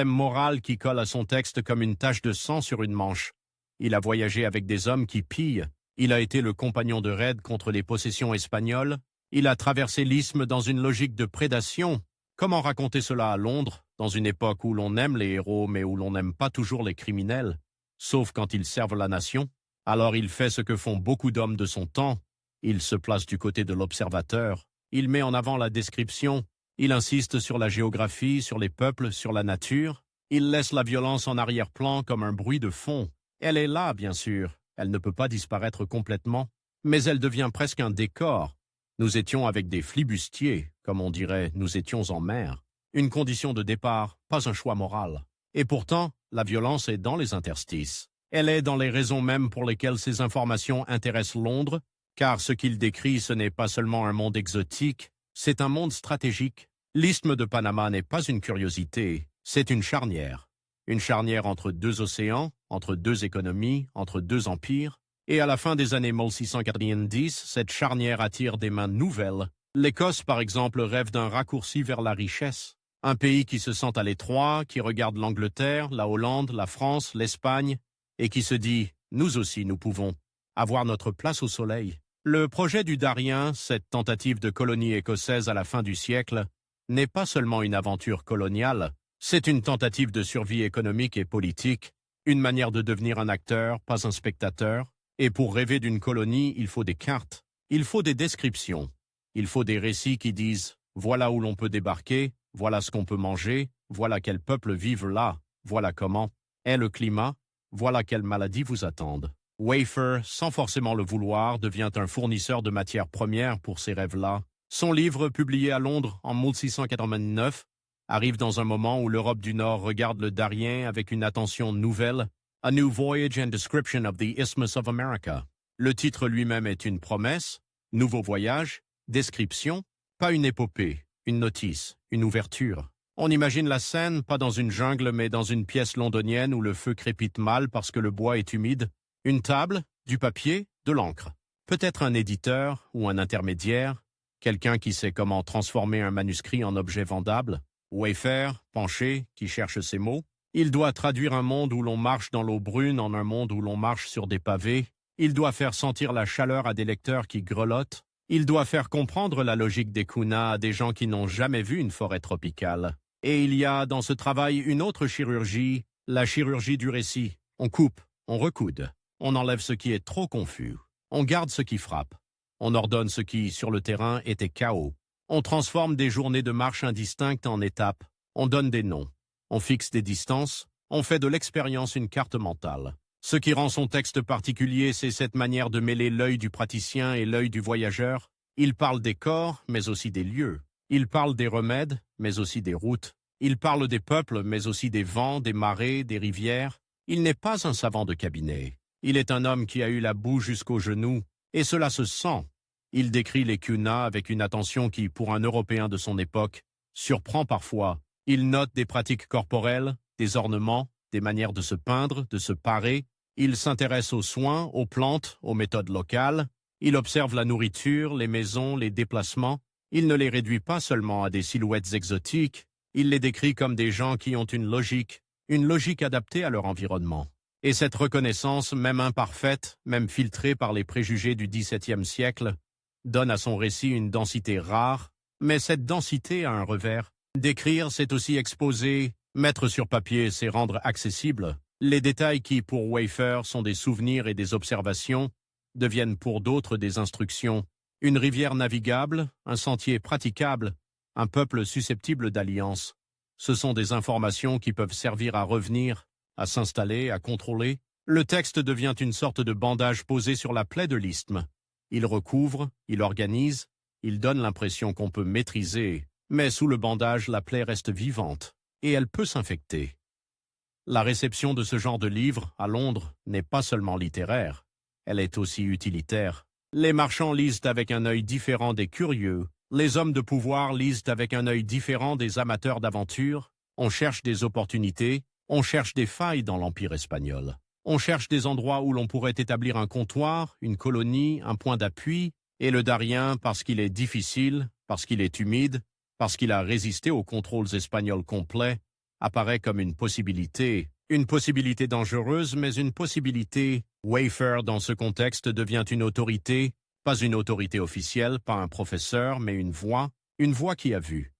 S1: moral qui colle à son texte comme une tache de sang sur une manche. Il a voyagé avec des hommes qui pillent. Il a été le compagnon de raid contre les possessions espagnoles. Il a traversé l'isthme dans une logique de prédation. Comment raconter cela à Londres, dans une époque où l'on aime les héros mais où l'on n'aime pas toujours les criminels, sauf quand ils servent la nation? Alors il fait ce que font beaucoup d'hommes de son temps. Il se place du côté de l'observateur. Il met en avant la description. Il insiste sur la géographie, sur les peuples, sur la nature. Il laisse la violence en arrière-plan comme un bruit de fond. Elle est là, bien sûr. Elle ne peut pas disparaître complètement, mais elle devient presque un décor. Nous étions avec des flibustiers, comme on dirait, nous étions en mer. Une condition de départ, pas un choix moral. Et pourtant, la violence est dans les interstices. Elle est dans les raisons mêmes pour lesquelles ces informations intéressent Londres, car ce qu'il décrit, ce n'est pas seulement un monde exotique, c'est un monde stratégique. L'isthme de Panama n'est pas une curiosité, c'est une charnière. Une charnière entre deux océans, entre deux économies, entre deux empires. Et à la fin des années 1690, cette charnière attire des mains nouvelles. L'Écosse, par exemple, rêve d'un raccourci vers la richesse. Un pays qui se sent à l'étroit, qui regarde l'Angleterre, la Hollande, la France, l'Espagne, et qui se dit « nous aussi nous pouvons avoir notre place au soleil ». Le projet du Darien, cette tentative de colonie écossaise à la fin du siècle, n'est pas seulement une aventure coloniale, c'est une tentative de survie économique et politique, une manière de devenir un acteur, pas un spectateur. Et pour rêver d'une colonie, il faut des cartes, il faut des descriptions, il faut des récits qui disent « voilà où l'on peut débarquer, voilà ce qu'on peut manger, voilà quels peuples vivent là, voilà comment est le climat, voilà quelles maladies vous attendent ». Wafer, sans forcément le vouloir, devient un fournisseur de matières premières pour ces rêves-là. Son livre, publié à Londres en 1689, arrive dans un moment où l'Europe du Nord regarde le Darien avec une attention nouvelle, A New Voyage and Description of the Isthmus of America. Le titre lui-même est une promesse, nouveau voyage, description, pas une épopée, une notice, une ouverture. On imagine la scène, pas dans une jungle mais dans une pièce londonienne où le feu crépite mal parce que le bois est humide. Une table, du papier, de l'encre. Peut-être un éditeur ou un intermédiaire, quelqu'un qui sait comment transformer un manuscrit en objet vendable. Wafer, penché, qui cherche ses mots. Il doit traduire un monde où l'on marche dans l'eau brune en un monde où l'on marche sur des pavés. Il doit faire sentir la chaleur à des lecteurs qui grelottent. Il doit faire comprendre la logique des kunas à des gens qui n'ont jamais vu une forêt tropicale. Et il y a dans ce travail une autre chirurgie, la chirurgie du récit. On coupe, on recoude, on enlève ce qui est trop confus, on garde ce qui frappe, on ordonne ce qui, sur le terrain, était chaos. On transforme des journées de marche indistinctes en étapes, on donne des noms, on fixe des distances, on fait de l'expérience une carte mentale. Ce qui rend son texte particulier, c'est cette manière de mêler l'œil du praticien et l'œil du voyageur. Il parle des corps, mais aussi des lieux. Il parle des remèdes, mais aussi des routes. Il parle des peuples, mais aussi des vents, des marées, des rivières. Il n'est pas un savant de cabinet. Il est un homme qui a eu la boue jusqu'aux genoux, et cela se sent. Il décrit les Cuna avec une attention qui, pour un Européen de son époque, surprend parfois. Il note des pratiques corporelles, des ornements, des manières de se peindre, de se parer. Il s'intéresse aux soins, aux plantes, aux méthodes locales. Il observe la nourriture, les maisons, les déplacements. Il ne les réduit pas seulement à des silhouettes exotiques. Il les décrit comme des gens qui ont une logique adaptée à leur environnement. Et cette reconnaissance, même imparfaite, même filtrée par les préjugés du XVIIe siècle, donne à son récit une densité rare, mais cette densité a un revers. Décrire, c'est aussi exposer, mettre sur papier, c'est rendre accessible. Les détails qui, pour Wafer, sont des souvenirs et des observations, deviennent pour d'autres des instructions. Une rivière navigable, un sentier praticable, un peuple susceptible d'alliance. Ce sont des informations qui peuvent servir à revenir, à s'installer, à contrôler. Le texte devient une sorte de bandage posé sur la plaie de l'isthme. Il recouvre, il organise, il donne l'impression qu'on peut maîtriser, mais sous le bandage, la plaie reste vivante, et elle peut s'infecter. La réception de ce genre de livre, à Londres, n'est pas seulement littéraire, elle est aussi utilitaire. Les marchands lisent avec un œil différent des curieux, les hommes de pouvoir lisent avec un œil différent des amateurs d'aventure, on cherche des opportunités, on cherche des failles dans l'Empire espagnol. On cherche des endroits où l'on pourrait établir un comptoir, une colonie, un point d'appui, et le Darien, parce qu'il est difficile, parce qu'il est humide, parce qu'il a résisté aux contrôles espagnols complets, apparaît comme une possibilité dangereuse, mais une possibilité. Wafer, dans ce contexte, devient une autorité, pas une autorité officielle, pas un professeur, mais une voix qui a vu.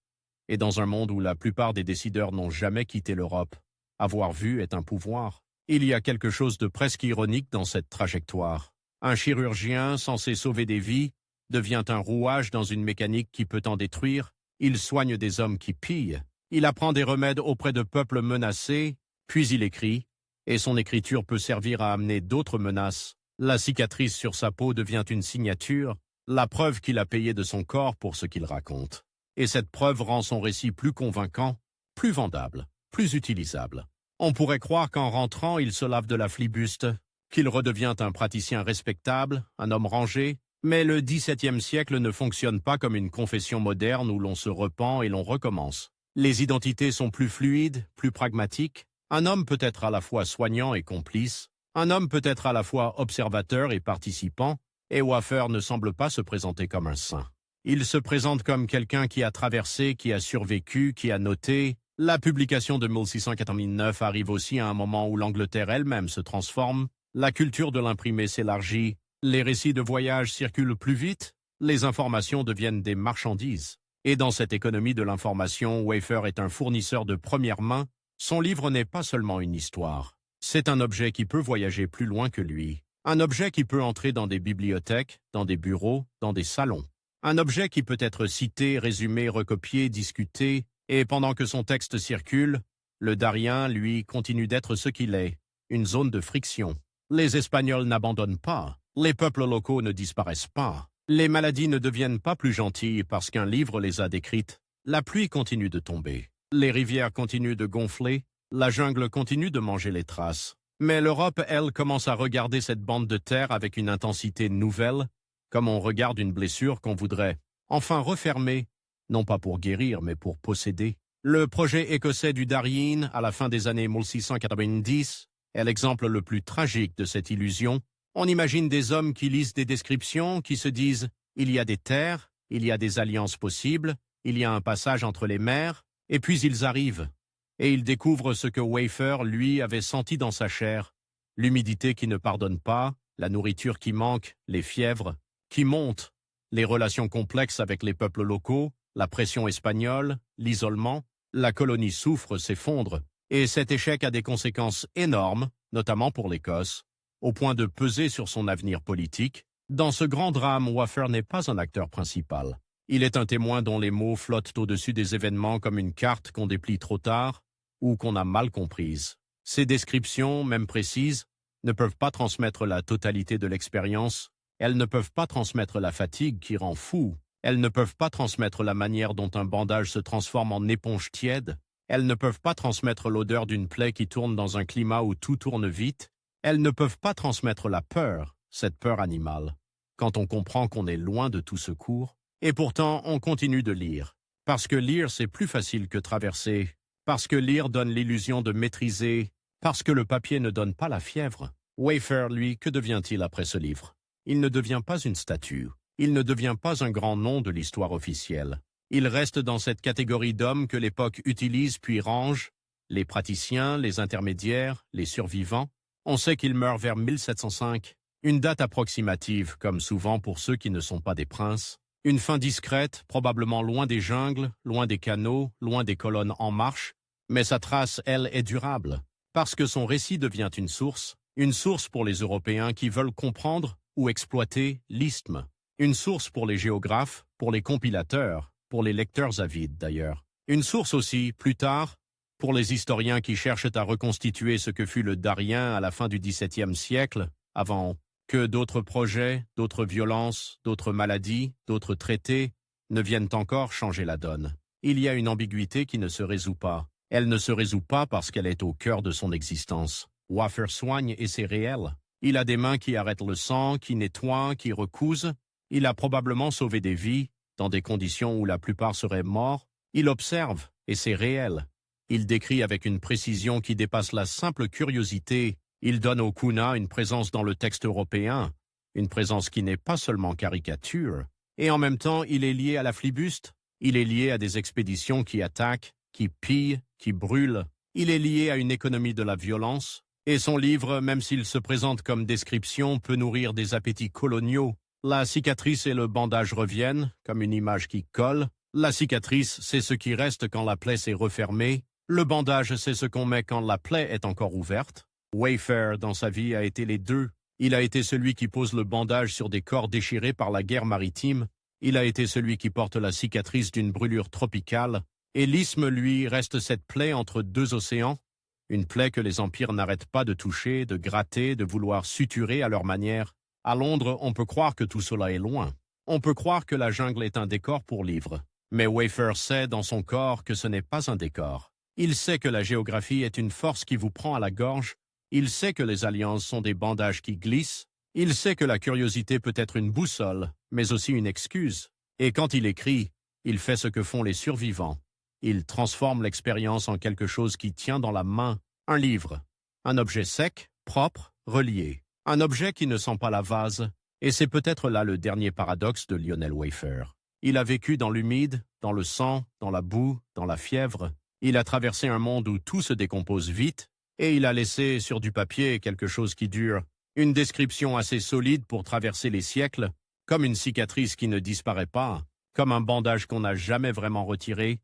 S1: Et dans un monde où la plupart des décideurs n'ont jamais quitté l'Europe, avoir vu est un pouvoir. Il y a quelque chose de presque ironique dans cette trajectoire. Un chirurgien censé sauver des vies devient un rouage dans une mécanique qui peut en détruire. Il soigne des hommes qui pillent. Il apprend des remèdes auprès de peuples menacés, puis il écrit, et son écriture peut servir à amener d'autres menaces. La cicatrice sur sa peau devient une signature, la preuve qu'il a payé de son corps pour ce qu'il raconte. Et cette preuve rend son récit plus convaincant, plus vendable, plus utilisable. On pourrait croire qu'en rentrant, il se lave de la flibuste, qu'il redevient un praticien respectable, un homme rangé, mais le XVIIe siècle ne fonctionne pas comme une confession moderne où l'on se repent et l'on recommence. Les identités sont plus fluides, plus pragmatiques. Un homme peut être à la fois soignant et complice, un homme peut être à la fois observateur et participant, et Wafer ne semble pas se présenter comme un saint. Il se présente comme quelqu'un qui a traversé, qui a survécu, qui a noté. La publication de 1689 arrive aussi à un moment où l'Angleterre elle-même se transforme, la culture de l'imprimé s'élargit, les récits de voyage circulent plus vite, les informations deviennent des marchandises. Et dans cette économie de l'information, Wafer est un fournisseur de première main. Son livre n'est pas seulement une histoire. C'est un objet qui peut voyager plus loin que lui. Un objet qui peut entrer dans des bibliothèques, dans des bureaux, dans des salons. Un objet qui peut être cité, résumé, recopié, discuté, et pendant que son texte circule, le Darien, lui, continue d'être ce qu'il est, une zone de friction. Les Espagnols n'abandonnent pas, les peuples locaux ne disparaissent pas, les maladies ne deviennent pas plus gentilles parce qu'un livre les a décrites, la pluie continue de tomber, les rivières continuent de gonfler, la jungle continue de manger les traces. Mais l'Europe, elle, commence à regarder cette bande de terre avec une intensité nouvelle, comme on regarde une blessure qu'on voudrait enfin refermer, non pas pour guérir, mais pour posséder. Le projet écossais du Darien, à la fin des années 1690, est l'exemple le plus tragique de cette illusion. On imagine des hommes qui lisent des descriptions, qui se disent « il y a des terres, il y a des alliances possibles, il y a un passage entre les mers », et puis ils arrivent. Et ils découvrent ce que Wafer, lui, avait senti dans sa chair, l'humidité qui ne pardonne pas, la nourriture qui manque, les fièvres qui montent, les relations complexes avec les peuples locaux, la pression espagnole, l'isolement, la colonie souffre, s'effondre, et cet échec a des conséquences énormes, notamment pour l'Écosse, au point de peser sur son avenir politique. Dans ce grand drame, Wafer n'est pas un acteur principal. Il est un témoin dont les mots flottent au-dessus des événements comme une carte qu'on déplie trop tard ou qu'on a mal comprise. Ces descriptions, même précises, ne peuvent pas transmettre la totalité de l'expérience, elles ne peuvent pas transmettre la fatigue qui rend fou, elles ne peuvent pas transmettre la manière dont un bandage se transforme en éponge tiède, elles ne peuvent pas transmettre l'odeur d'une plaie qui tourne dans un climat où tout tourne vite, elles ne peuvent pas transmettre la peur, cette peur animale. quand on comprend qu'on est loin de tout secours. Et pourtant, on continue de lire. Parce que lire, c'est plus facile que traverser. Parce que lire donne l'illusion de maîtriser. Parce que le papier ne donne pas la fièvre. Wayfarer, lui, que devient-il après ce livre? Il ne devient pas une statue. Il ne devient pas un grand nom de l'histoire officielle. Il reste dans cette catégorie d'hommes que l'époque utilise puis range, les praticiens, les intermédiaires, les survivants. On sait qu'il meurt vers 1705, une date approximative, comme souvent pour ceux qui ne sont pas des princes. Une fin discrète, probablement loin des jungles, loin des canaux, loin des colonnes en marche, mais sa trace, elle, est durable, parce que son récit devient une source pour les Européens qui veulent comprendre ou exploiter l'isthme, une source pour les géographes, pour les compilateurs, pour les lecteurs avides d'ailleurs, une source aussi, plus tard, pour les historiens qui cherchent à reconstituer ce que fut le Darien à la fin du XVIIe siècle, avant que d'autres projets, d'autres violences, d'autres maladies, d'autres traités ne viennent encore changer la donne. Il y a une ambiguïté qui ne se résout pas. Elle ne se résout pas parce qu'elle est au cœur de son existence. Wayfarer soigne et c'est réel. Il a des mains qui arrêtent le sang, qui nettoient, qui recousent. Il a probablement sauvé des vies, dans des conditions où la plupart seraient morts. Il observe et c'est réel. Il décrit avec une précision qui dépasse la simple curiosité. Il donne au Kuna une présence dans le texte européen, une présence qui n'est pas seulement caricature. Et en même temps, il est lié à la flibuste. Il est lié à des expéditions qui attaquent, qui pillent, qui brûlent. Il est lié à une économie de la violence. Et son livre, même s'il se présente comme description, peut nourrir des appétits coloniaux. La cicatrice et le bandage reviennent, comme une image qui colle. La cicatrice, c'est ce qui reste quand la plaie s'est refermée. Le bandage, c'est ce qu'on met quand la plaie est encore ouverte. Wayfarer, dans sa vie, a été les deux. Il a été celui qui pose le bandage sur des corps déchirés par la guerre maritime. Il a été celui qui porte la cicatrice d'une brûlure tropicale. Et l'isthme, lui, reste cette plaie entre deux océans. Une plaie que les empires n'arrêtent pas de toucher, de gratter, de vouloir suturer à leur manière. À Londres, on peut croire que tout cela est loin. On peut croire que la jungle est un décor pour livres. Mais Wayfarer sait dans son corps que ce n'est pas un décor. Il sait que la géographie est une force qui vous prend à la gorge. Il sait que les alliances sont des bandages qui glissent. Il sait que la curiosité peut être une boussole, mais aussi une excuse. Et quand il écrit, il fait ce que font les survivants. Il transforme l'expérience en quelque chose qui tient dans la main. Un livre. Un objet sec, propre, relié. Un objet qui ne sent pas la vase. Et c'est peut-être là le dernier paradoxe de Lionel Wayfarer. Il a vécu dans l'humide, dans le sang, dans la boue, dans la fièvre. Il a traversé un monde où tout se décompose vite, et il a laissé sur du papier quelque chose qui dure, une description assez solide pour traverser les siècles, comme une cicatrice qui ne disparaît pas, comme un bandage qu'on n'a jamais vraiment retiré,